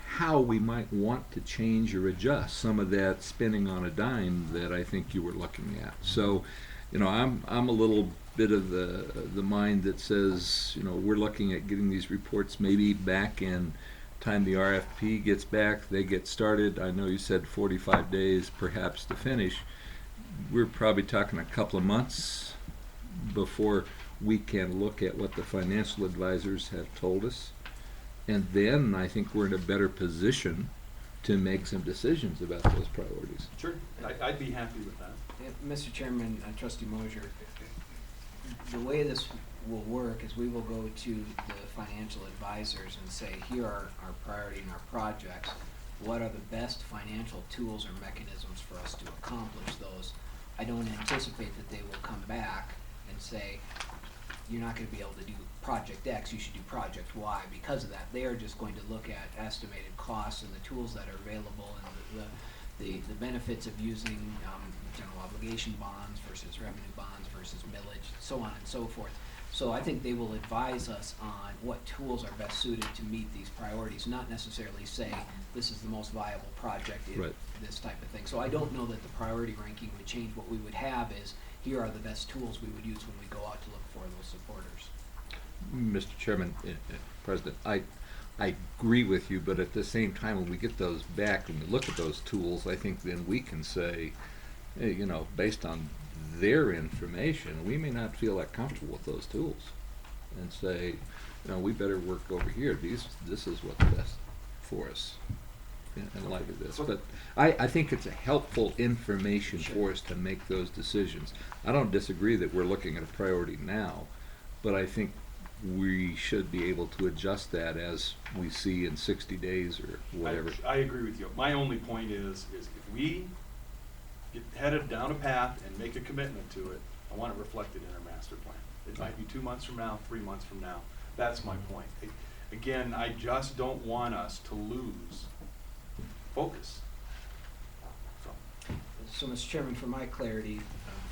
how we might want to change or adjust some of that spending on a dime that I think you were looking at. So, you know, I'm a little bit of the mind that says, you know, we're looking at getting these reports maybe back in time the RFP gets back, they get started. I know you said 45 days perhaps to finish. We're probably talking a couple of months before we can look at what the financial advisors have told us. And then I think we're in a better position to make some decisions about those priorities. Sure. I'd be happy with that. yeah, Mr. Chairman, Trustee Mosier, the way this will work is we will go to the financial advisors and say, here are our priority and our projects. What are the best financial tools or mechanisms for us to accomplish those? I don't anticipate that they will come back and say, you're not gonna be able to do project X, you should do project Y because of that. They are just going to look at estimated costs and the tools that are available and the benefits of using general obligation bonds versus revenue bonds versus millage, so on and so forth. So I think they will advise us on what tools are best suited to meet these priorities, not necessarily say, this is the most viable project in Right. this type of thing. So I don't know that the priority ranking would change. What we would have is, here are the best tools we would use when we go out to look for those supporters. Mr. Chairman, President, I agree with you, but at the same time, when we get those back and we look at those tools, I think then we can say, hey, you know, based on their information, we may not feel that comfortable with those tools. And say, you know, we better work over here. This is what's best for us in light of this. But I think it's a helpful information for us to make those decisions. I don't disagree that we're looking at a priority now, but I think we should be able to adjust that as we see in 60 days or whatever. I agree with you. My only point is if we get headed down a path and make a commitment to it, I want it reflected in our master plan. It might be 2 months from now, 3 months from now. That's my point. Again, I just don't want us to lose focus. So, Mr. Chairman, for my clarity,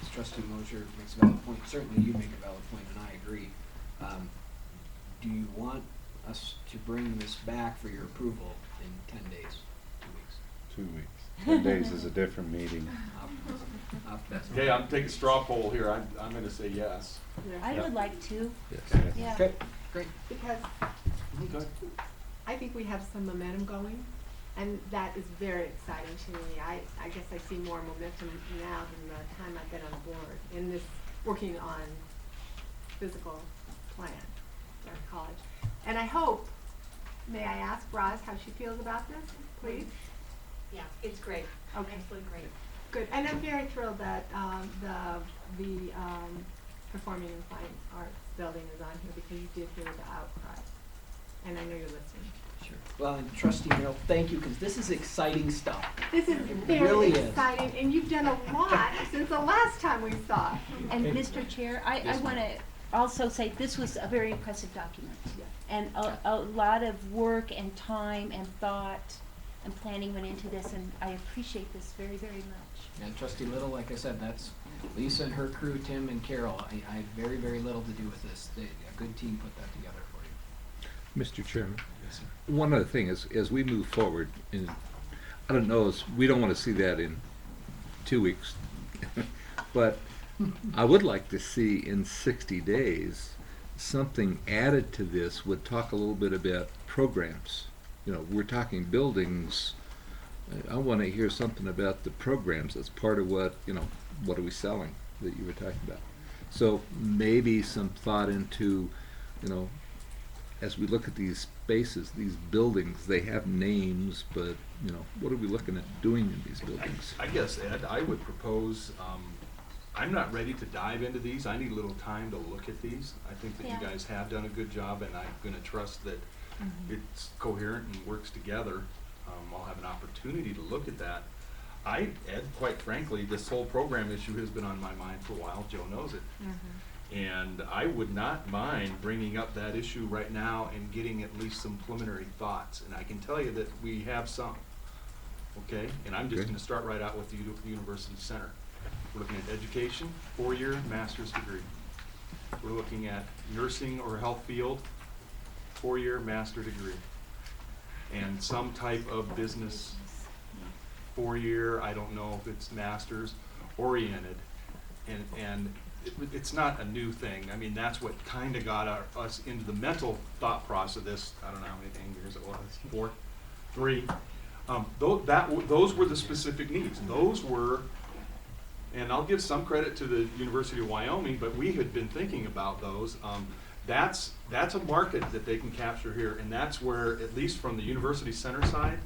as Trustee Mosier makes a valid point, certainly you make a valid point, and I agree. Do you want us to bring this back for your approval in 10 days, 2 weeks? 2 weeks. 10 days is a different meeting. Okay, I'm taking a straw poll here. I'm gonna say yes. I would like to, Yes. yeah. Okay, great. Because Okay. I think we have some momentum going, and that is very exciting to me. I guess I see more momentum now than the time I've been on the board in this, working on physical plan at our college. And I hope, may I ask Roz how she feels about this, please? Yeah, it's great. Okay. Absolutely great. Good, and I'm very thrilled that, the Performing and Fine Arts building is on here, because you did hear the outcry, and I know you're listening. Sure. Well, and Trustee Merrill, thank you, because this is exciting stuff. This is It really very is. exciting, and you've done a lot since the last time we saw. And Mr. Chair, I Yes, want ma'am. to also say this was a very impressive document. Yeah. And a lot of work and time and thought and planning went into this, and I appreciate this very, very much. And Trustee Little, like I said, that's Lisa and her crew, Tim and Carol. I have very, very little to do with this. A good team put that together for you. Mr. Chairman, one other thing is, as we move forward, and I don't know, we don't want to see that in 2 weeks, but I would like to see in 60 days something added to this. Would talk a little bit about programs. You know, we're talking buildings. I want to hear something about the programs as part of what, you know, what are we selling that you were talking about. So maybe some thought into, you know, as we look at these spaces, these buildings, they have names, but, you know, what are we looking at doing in these buildings? I guess, Ed, I would propose, I'm not ready to dive into these. I need a little time to look at these. I think that you Yeah. guys have done a good job, and I'm gonna trust that it's coherent and works together. I'll have an opportunity to look at that. Ed, quite frankly, this whole program issue has been on my mind for a while. Joe knows it. And I would not mind bringing up that issue right now and getting at least some preliminary thoughts. And I can tell you that we have some, okay? And I'm just Okay. gonna start right out with the University Center. We're looking at education, 4-year master's degree. We're looking at nursing or health field, 4-year master degree. And some type of business, 4-year, I don't know if it's master's oriented. And it's not a new thing. I mean, that's what kind of got us into the mental thought process of this. I don't know how many years it was, 4, 3. Those were the specific needs. Those were, and I'll give some credit to the University of Wyoming, but we had been thinking about those. That's a market that they can capture here, and that's where, at least from the University Center side,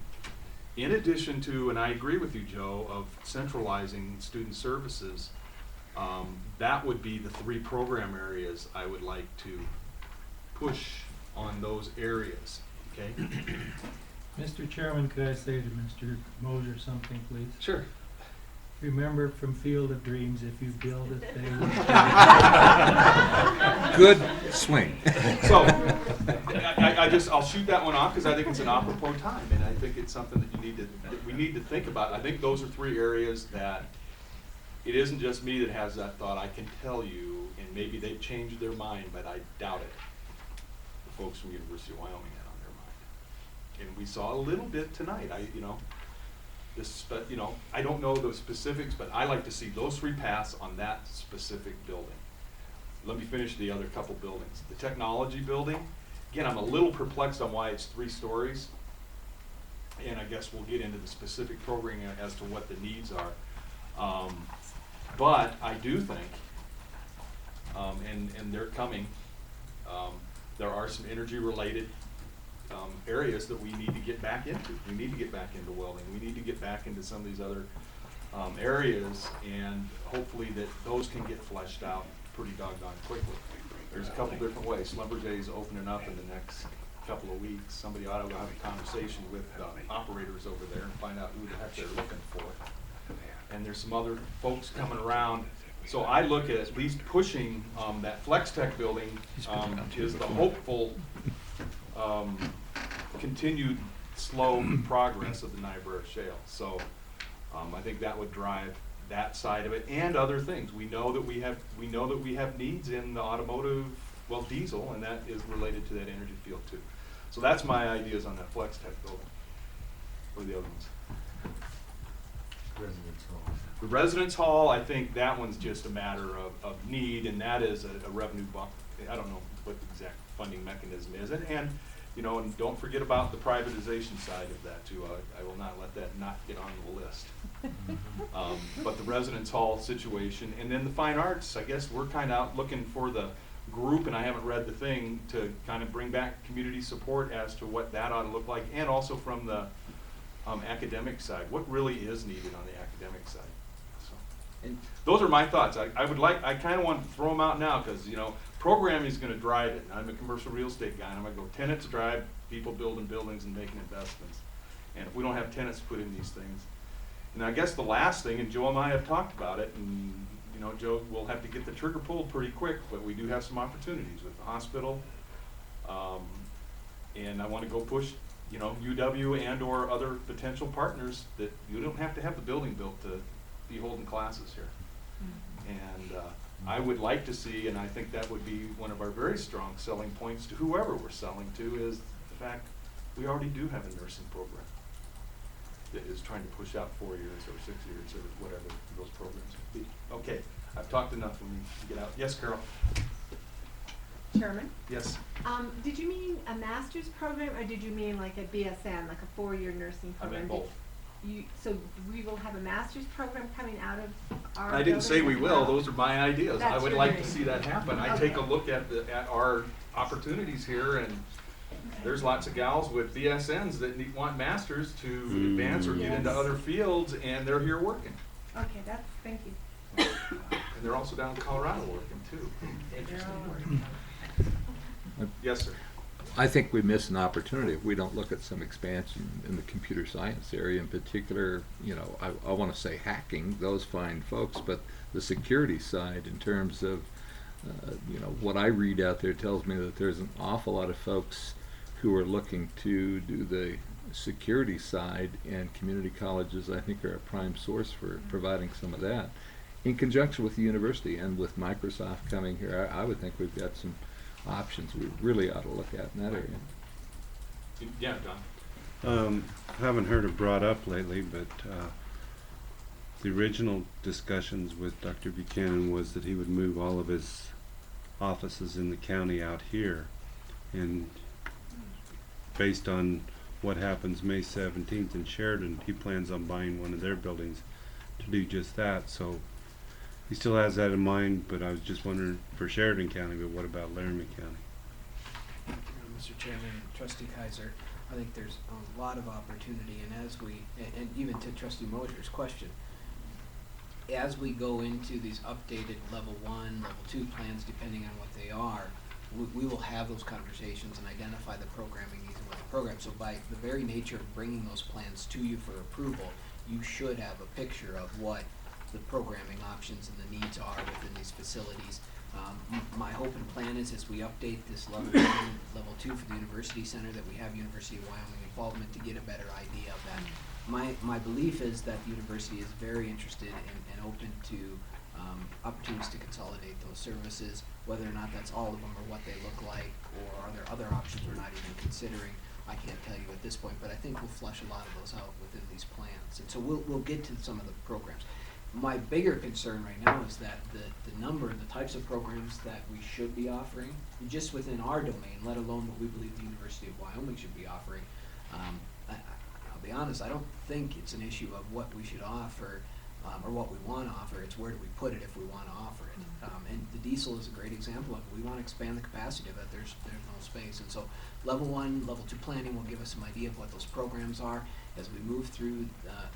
in addition to, and I agree with you, Joe, of centralizing student services, that would be the 3 program areas I would like to push on those areas, okay? Mr. Chairman, could I say to Mr. Moser something, please? Sure. Remember from Field of Dreams, if you build it, they will. Good swing. So, I'll shoot that one off because I think it's an apropos time, and I think it's something that we need to think about. I think those are 3 areas that it isn't just me that has that thought. I can tell you, and maybe they've changed their mind, but I doubt it. The folks from University of Wyoming had on their mind, and we saw a little bit tonight. I don't know the specifics, but I like to see those 3 paths on that specific building. Let me finish the other couple buildings. The technology building, again, I'm a little perplexed on why it's 3 stories. And I guess we'll get into the specific programming as to what the needs are. But I do think, and they're coming, there are some energy-related areas that we need to get back into. We need to get back into welding. We need to get back into some of these other areas, and hopefully that those can get fleshed out pretty doggone quickly. There's a couple different ways. Schlumberger's opening up in the next couple of weeks. Somebody ought to have a conversation with operators over there and find out who the heck they're looking for. And there's some other folks coming around. So I look at least pushing that Flex Tech building is the hopeful continued slow progress of the Niobrara Shale. So I think that would drive that side of it and other things. We know that we have needs in the automotive, well, diesel, and that is related to that energy field too. So that's my ideas on that Flex Tech building. What are the other ones? Residence hall. The residence hall, I think that one's just a matter of need, and that is a revenue bump. I don't know what the exact funding mechanism is, and and don't forget about the privatization side of that too. I will not let that not get on the list. But the residence hall situation, and then the fine arts, I guess we're kind of out looking for the group, and I haven't read the thing, to kind of bring back community support as to what that ought to look like, and also from the academic side, what really is needed on the academic side. So, And those are my thoughts. I kind of want to throw them out now because, programming is going to drive it. I'm a commercial real estate guy, and I'm going to go tenants drive people building buildings and making investments. And if we don't have tenants put in these things. And I guess the last thing, and Joe and I have talked about it, and Joe, we'll have to get the trigger pulled pretty quick, but we do have some opportunities with the hospital. And I want to go push you know, UW and or other potential partners, that you don't have to have the building built to be holding classes here. And I would like to see, and I think that would be one of our very strong selling points to whoever we're selling to, is the fact we already do have a nursing program that is trying to push out 4 years or 6 years or whatever those programs would be. Okay, I've talked enough, let me get out. Yes, Carol? Chairman, Yes? did you mean a master's program or did you mean like a BSN, like a 4-year nursing I program? meant both. So we will have a master's program coming out of our I didn't say we building as will, well? those are my ideas. I That's would your like to dream. see that happen. I take a look at our opportunities here, and there's lots of gals with BSNs that want masters to advance or get into Yes. other fields, and they're here working. Okay, thank you. And they're also down in Colorado working too. Interesting. Yes, sir. I think we miss an opportunity if we don't look at some expansion in the computer science area in particular. You know, I want to say hacking, those fine folks, but the security side in terms of, you know, what I read out there tells me that there's an awful lot of folks who are looking to do the security side, and community colleges, I think, are a prime source for providing some of that. In conjunction with the university and with Microsoft coming here, I would think we've got some options we really ought to look at in that area. Yeah, John. Haven't heard it brought up lately, but the original discussions with Dr. Buchanan was that he would move all of his offices in the county out here, and based on what happens May 17th in Sheridan, he plans on buying one of their buildings to do just that. So he still has that in mind, but I was just wondering for Sheridan County, but what about Laramie County? Mr. Chairman, Trustee Kaiser, I think there's a lot of opportunity, and as we, and even to Trustee Mosier's question, as we go into these updated level 1, level 2 plans, depending on what they are, we will have those conversations and identify the programming needs with the program. So by the very nature of bringing those plans to you for approval, you should have a picture of what the programming options and the needs are within these facilities. My hope and plan is, as we update this level 1, level 2 for the University Center, that we have University of Wyoming involvement to get a better idea of that. My belief is that the university is very interested and open to opportunities to consolidate those services, whether or not that's all of them or what they look like, or are there other options we're not even considering. I can't tell you at this point, but I think we'll flesh a lot of those out within these plans. And so we'll get to some of the programs. My bigger concern right now is that the number and the types of programs that we should be offering, just within our domain, let alone what we believe the University of Wyoming should be offering. I'll be honest, I don't think it's an issue of what we should offer or what we want to offer. It's where do we put it if we want to offer it. And the diesel is a great example of it. We want to expand the capacity of it. There's no space. And so level 1, level 2 planning will give us some idea of what those programs are. As we move through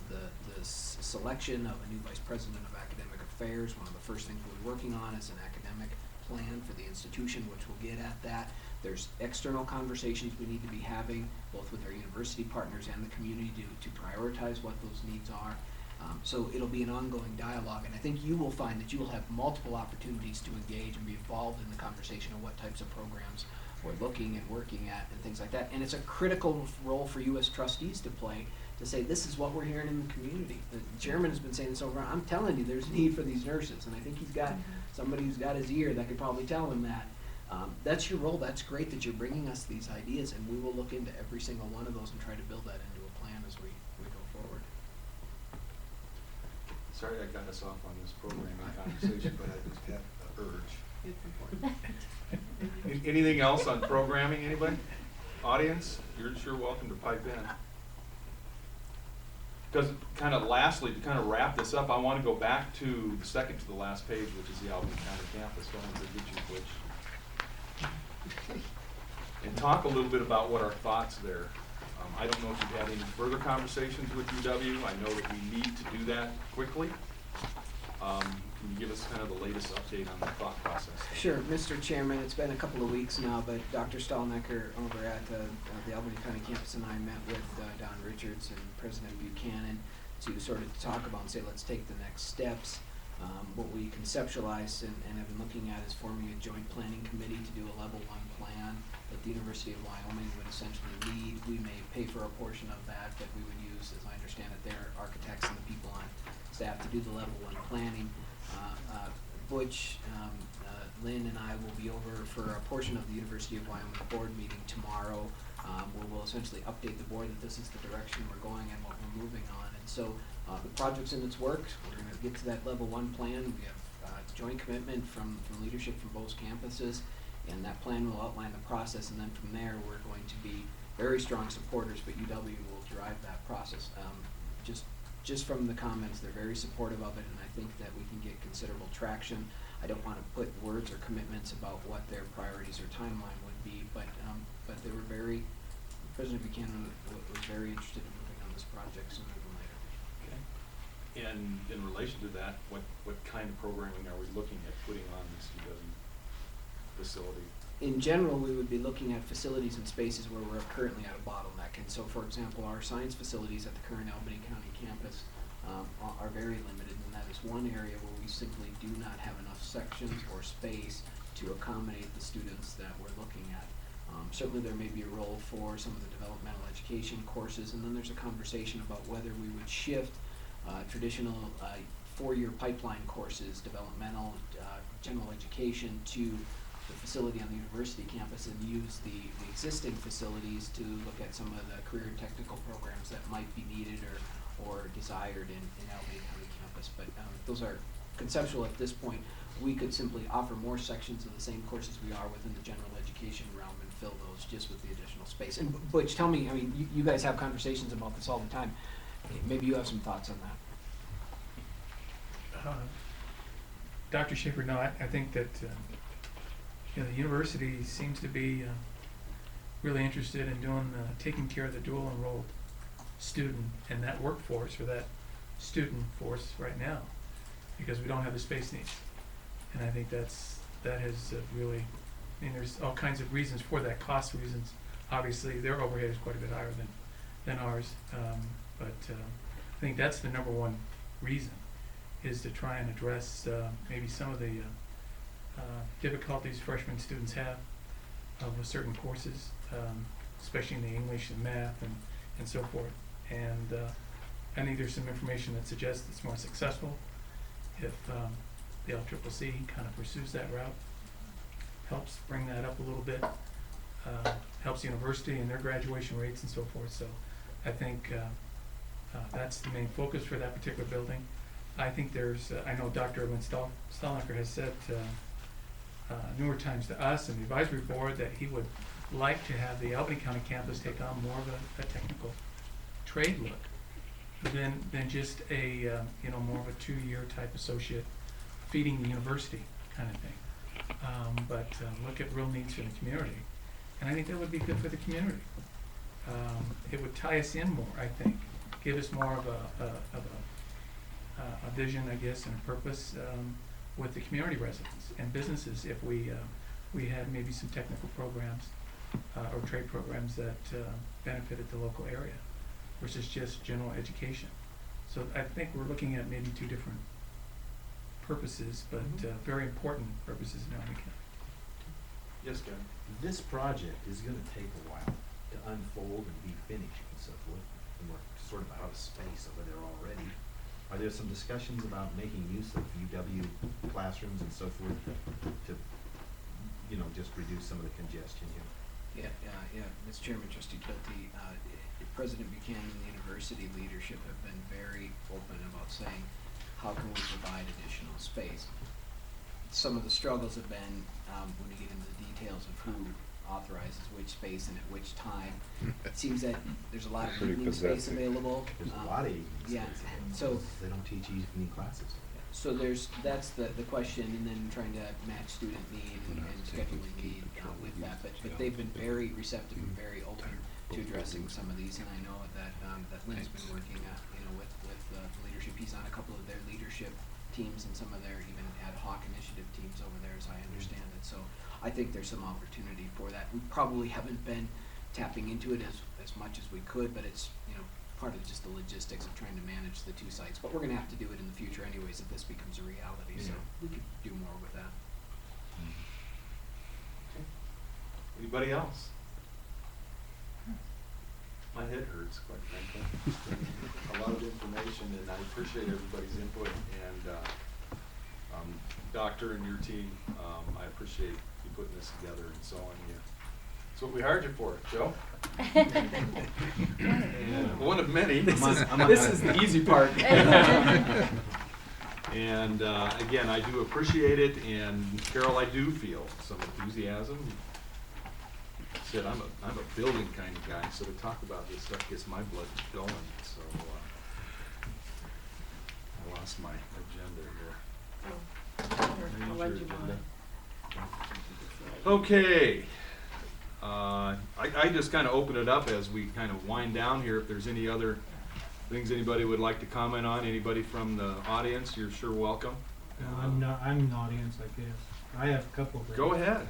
the selection of a new vice president of academic affairs, one of the first things we'll be working on is an academic plan for the institution, which will get at that. There's external conversations we need to be having, both with our university partners and the community, to prioritize what those needs are. So it'll be an ongoing dialogue, and I think you will find that you will have multiple opportunities to engage and be involved in the conversation of what types of programs we're looking and working at and things like that. And it's a critical role for you as trustees to play, to say this is what we're hearing in the community. The chairman has been saying this over. I'm telling you, there's a need for these nurses, and I think he's got somebody who's got his ear that could probably tell him that. That's your role. That's great that you're bringing us these ideas, and we will look into every single one of those and try to build that into a plan as we go forward. Sorry I got us off on this programming conversation, but I just had the urge. It's important. Anything else on programming, anybody? Audience, you're sure welcome to pipe in. Because kind of lastly, to kind of wrap this up, I want to go back to the second to the last page, which is the Albany County campus, going to get you, and talk a little bit about what our thoughts there. I don't know if you've had any further conversations with UW. I know that we need to do that quickly. Can you give us kind of the latest update on the thought process? Sure, Mr. Chairman, it's been a couple of weeks now, but Dr. Stallnecker over at the Albany County campus and I met with Don Richards and President Buchanan to sort of talk about and say, let's take the next steps. What we conceptualized and have been looking at is forming a joint planning committee to do a level 1 plan that the University of Wyoming would essentially lead. We may pay for a portion of that, but we would use, as I understand it, their architects and the people on staff to do the level 1 planning. Butch, Lynn and I will be over for a portion of the University of Wyoming board meeting tomorrow, where we'll essentially update the board that this is the direction we're going and what we're moving on. And so the project's in its works. We're going to get to that level 1 plan. We have joint commitment from leadership from both campuses, and that plan will outline the process. And then from there, we're going to be very strong supporters, but UW will drive that process. Just from the comments, they're very supportive of it, and I think that we can get considerable traction. I don't want to put words or commitments about what their priorities or timeline would be, but they were very, President Buchanan was very interested in moving on this project sooner than later. Okay. And in relation to that, what kind of programming are we looking at putting on this UW facility? In general, we would be looking at facilities and spaces where we're currently at a bottleneck. And so, for example, our science facilities at the current Albany County campus are very limited, and that is one area where we simply do not have enough sections or space to accommodate the students that we're looking at. Certainly there may be a role for some of the developmental education courses, and then there's a conversation about whether we would shift traditional 4-year pipeline courses, developmental, general education, to the facility on the university campus and use the existing facilities to look at some of the career and technical programs that might be needed or desired in Albany County campus. But those are conceptual at this point. We could simply offer more sections of the same courses we are within the general education realm and fill those just with the additional space. And Butch, tell me, I mean, you guys have conversations about this all the time. Maybe you have some thoughts on that. Dr. Schaefer, no, I think that the university seems to be really interested in doing taking care of the dual enrolled student and that workforce or that student force right now, because we don't have the space needs. And I think that has really, I mean, there's all kinds of reasons for that, cost reasons. Obviously, their overhead is quite a bit higher than ours, but I think that's the number one reason, is to try and address maybe some of the difficulties freshman students have with certain courses, especially in the English and math and so forth. And I think there's some information that suggests it's more successful if the LCCC kind of pursues that route, helps bring that up a little bit, helps the university and their graduation rates and so forth. So I think that's the main focus for that particular building. I think there's, I know Dr. Lynn Stallnacher has said numerous times to us and the advisory board that he would like to have the Albany County campus take on more of a technical trade look than just a more of a 2-year type associate feeding the university kind of thing. But look at real needs for the community, and I think that would be good for the community. It would tie us in more, I think, give us more of a vision, I guess, and a purpose with the community residents and businesses if we had maybe some technical programs or trade programs that benefited the local area versus just general education. So I think we're looking at maybe 2 different purposes, but very important purposes in Albany County. Yes, Kevin? This project is gonna take a while to unfold and be finished and so forth, and we're sort of out of space over there already. Are there some discussions about making use of UW classrooms and so forth to, just reduce some of the congestion here? Yeah, Mr. Chairman, Trustee Trilti, President Buchanan and the university leadership have been very open about saying, how can we provide additional space? Some of the struggles have been, when you get into the details of who authorizes which space and at which time. It seems that there's a lot of Pretty evening space possessive. available. There's a lot of evening Yeah, space. so They don't teach evening classes. So that's the question, and then trying to match student need and scheduling need with that. But they've been very receptive and very open to addressing some of these, and I know that Lynn's been working with the leadership. He's on a couple of their leadership teams and some of their even ad hoc initiative teams over there, as I understand it. So I think there's some opportunity for that. We probably haven't been tapping into it as much as we could, but it's part of just the logistics of trying to manage the two sites. But we're gonna have to do it in the future anyways if this becomes a reality, so we could do more with that. Anybody else? My head hurts, quite frankly. A lot of information, and I appreciate everybody's input, and, Doctor and your team, I appreciate you putting this together and so on. Yeah. That's what we hired you for, Joe. And one of many. This is the easy part. And, again, I do appreciate it, and Carol, I do feel some enthusiasm. Said I'm a building kind of guy, so to talk about this stuff gets my blood going. So I lost my agenda here. I'll let you Agenda. know. Okay. I just kind of open it up as we kind of wind down here. If there's any other things anybody would like to comment on, anybody from the audience, you're sure welcome. I'm an audience, I guess. I have a couple of things. Go ahead.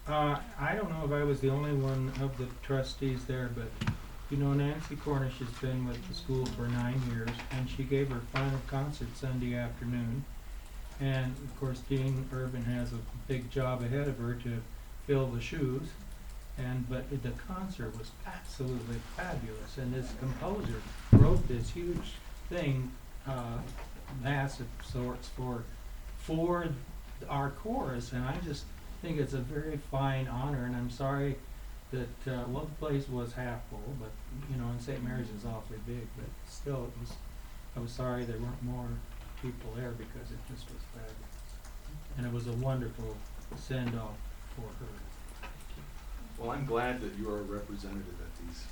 I don't know if I was the only one of the trustees there, but you know, Nancy Cornish has been with the school for 9 years, and she gave her final concert Sunday afternoon. And of course, Dean Urban has a big job ahead of her to fill the shoes. But the concert was absolutely fabulous, and this composer wrote this huge thing, massive sorts for our chorus, and I just think it's a very fine honor, and I'm sorry that Love Place was half full, but you know, and St. Mary's is awfully big, but still, I was sorry there weren't more people there because it just was fabulous, and it was a wonderful send off for her. Well, I'm glad that you are a representative at these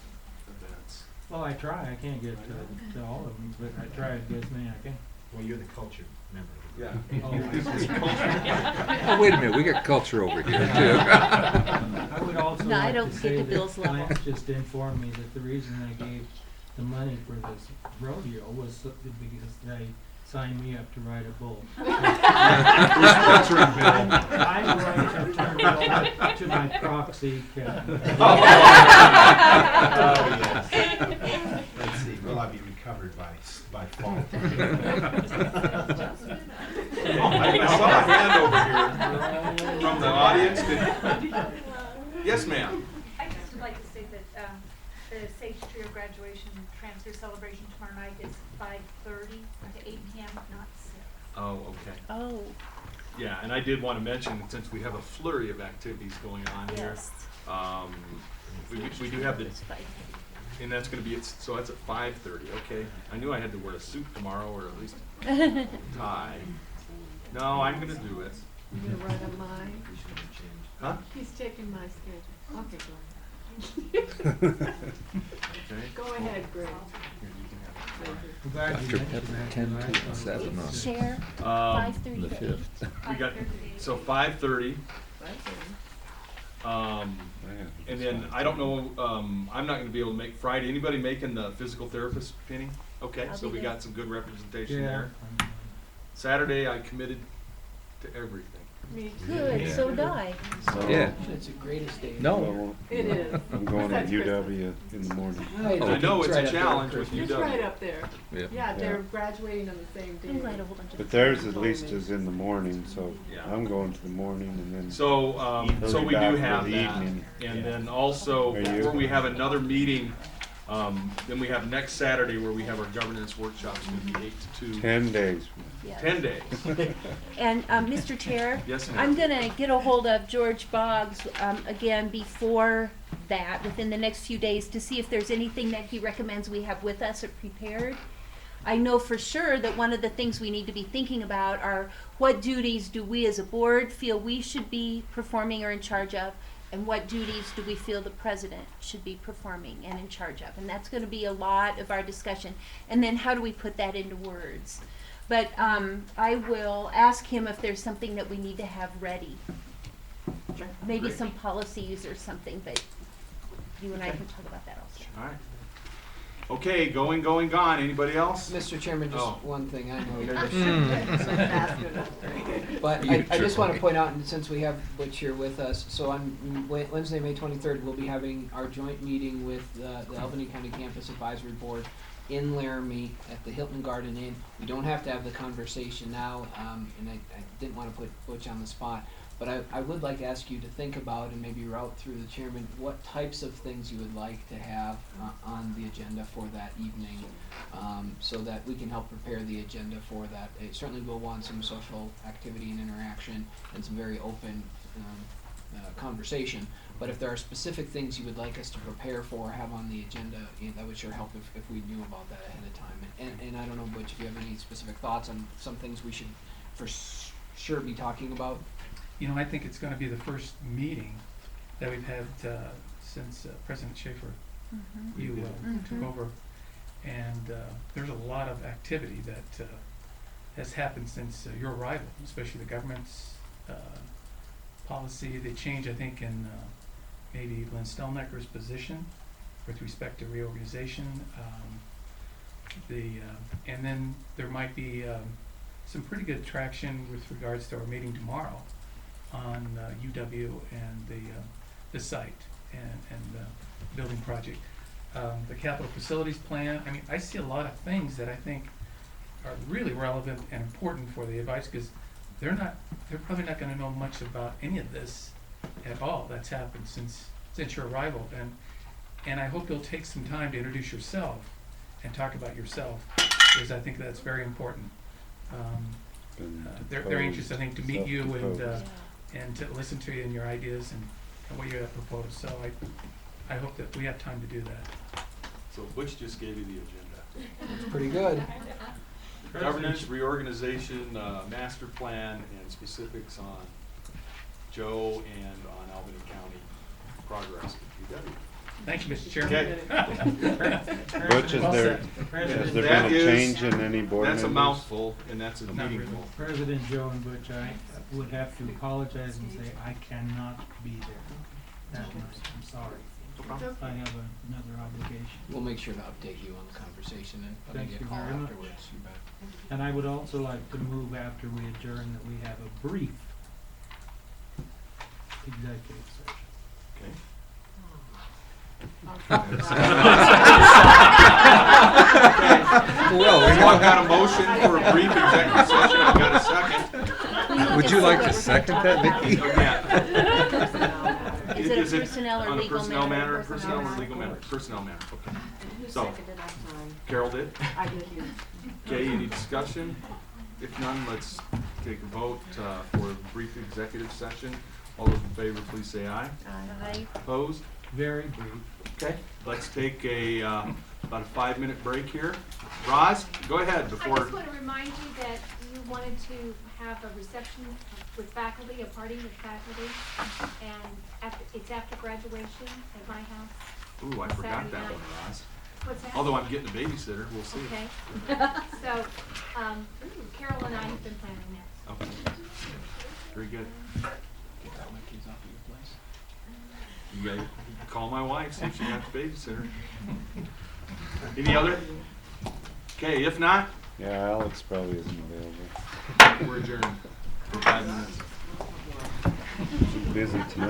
events. Well, I try. I can't get to all of them, but I try to get as many I can. Well, you're the culture member. Yeah. Oh, wait a minute, we got culture over here too. I would also No, I like don't to get say to that Bill's level. Lance just informed me that the reason I gave the money for this rodeo was because they signed me up to ride a bull. Sponsoring Bill. I'm going to turn it over to my proxy, Kevin. Oh, yes. Let's see, will I be recovered by fall? I saw a hand over here from the audience. Yes, ma'am. I just would like to say that the Sage Trio graduation transfer celebration tomorrow night is 5:30 to 8 p.m., not 6. Oh, okay. Oh, Yeah, and I did want to mention, since we have a flurry of activities going on here, yes. we do have the, It's fine. and that's going to be, so that's at 5:30, okay. I knew I had to wear a suit tomorrow, or at least a tie. No, I'm going to do it. You're gonna write on mine? Huh? He's taking my schedule. Okay, go ahead. Okay. Go ahead, Greg. Here, you can have it. I'm glad you Dr. mentioned Pepper, that, 10 because I to thought it 7 was- on Share, Um, 5:30 the to 5th. 8. We got, so 5:30, Yeah. and then, I don't know, I'm not gonna be able to make Friday. Anybody making the physical therapist, Penny? Okay, I'll so be we there. got some good representation Yeah. there. Saturday, I committed to everything. Me too. Good, Yeah. so did I. Yeah. It's the greatest day. No. It is. I'm going to Besides UW in the morning. Christmas. I know it's right a up there challenge with with It's UW. right up there. Yeah. Yeah, they're graduating on the same day. I'm glad a whole bunch of. But theirs at least is in the morning, so Yeah. I'm going to the morning and then. So, so we do have the that, evening. and then also, Are you- before we have another meeting, then we have next Saturday where we have our governance workshop, it's gonna be 8 to 2. 10 days. Yes. 10 days. And, Mr. Chair? Yes, ma'am. I'm gonna get a hold of George Boggs, again, before that, within the next few days, to see if there's anything that he recommends we have with us or prepared. I know for sure that one of the things we need to be thinking about are what duties do we as a board feel we should be performing or in charge of, and what duties do we feel the president should be performing and in charge of? And that's gonna be a lot of our discussion. And then how do we put that into words? But I will ask him if there's something that we need to have ready. Maybe Great. some policies or something, but you and I can talk about that also. All right. Okay, going, gone. Anybody else? Mr. Chairman, just Oh. one thing I know. Okay. Fast enough. But You I just want to try. point out, and since we have Butch here with us, so on Wednesday, May 23rd, we'll be having our joint meeting with the Albany County Campus Advisory Board in Laramie at the Hilton Garden Inn. We don't have to have the conversation now, and I didn't want to put Butch on the spot, but I would like to ask you to think about and maybe route through the chairman what types of things you would like to have on the agenda for that evening, so that we can help prepare the agenda for that. It certainly will want some social activity and interaction and some very open conversation. But if there are specific things you would like us to prepare for or have on the agenda, that would sure help if we knew about that ahead of time. And I don't know, Butch, if you have any specific thoughts on some things we should for sure be talking about. You know, I think it's gonna be the first meeting that we've had since President Schaefer, you took over. And there's a lot of activity that has happened since your arrival, especially the government's policy. They changed, I think, in maybe Lynn Stelnecker's position with respect to reorganization. And then there might be some pretty good traction with regards to our meeting tomorrow on UW and the site and the building project. The capital facilities plan, I mean, I see a lot of things that I think are really relevant and important for the advice, because they're probably not gonna know much about any of this at all that's happened since your arrival. And I hope you'll take some time to introduce yourself and talk about yourself, because I think that's very important. They're anxious, I think, to meet you and to listen to you and your ideas and what you have proposed. So I hope that we have time to do that. So Butch just gave you the agenda. It's pretty good. Governance, reorganization, master plan, and specifics on Joe and on Albany County progress with UW. Thank you, Mr. Chairman. Okay. Butch, has there been a change in any board members? That's a mouthful, and that's a Not meeting really. full. President Joe and Butch, I would have to apologize and say I cannot be there that night. I'm sorry. I have another obligation. We'll make sure to update you on the conversation and I'll give Thank you a you call very much. afterwards. You bet. And I would also like to move after we adjourn that we have a brief executive session. Okay. Well, So I've got a motion for a brief executive session. I've got a second. would you like to second that, Vicki? Yeah. Is it a personnel or on a legal personnel matter? matter? Personnel or legal matter? Personnel matter, okay. Who So- seconded that time? Carol did? I did hear. Okay, any discussion? If none, let's take a vote for a brief executive session. All those in favor, please say aye. Aye. Opposed? Very brief. Okay, let's take a, about a 5-minute break here. Roz, go ahead I before, just want to remind you that you wanted to have a reception with faculty, a party with faculty, and it's after graduation at my house. ooh, I forgot Saturday that night. one, Roz. What's that? Although I'm getting a babysitter, we'll see. Okay. So, Carol and I have been planning that. Okay. Very good. Get all my kids off of your place. You gotta call my wife, see if she got the babysitter. Any other? Okay, if not, Yeah, Alex probably isn't available. we're adjourned for 5 minutes. She's busy tonight.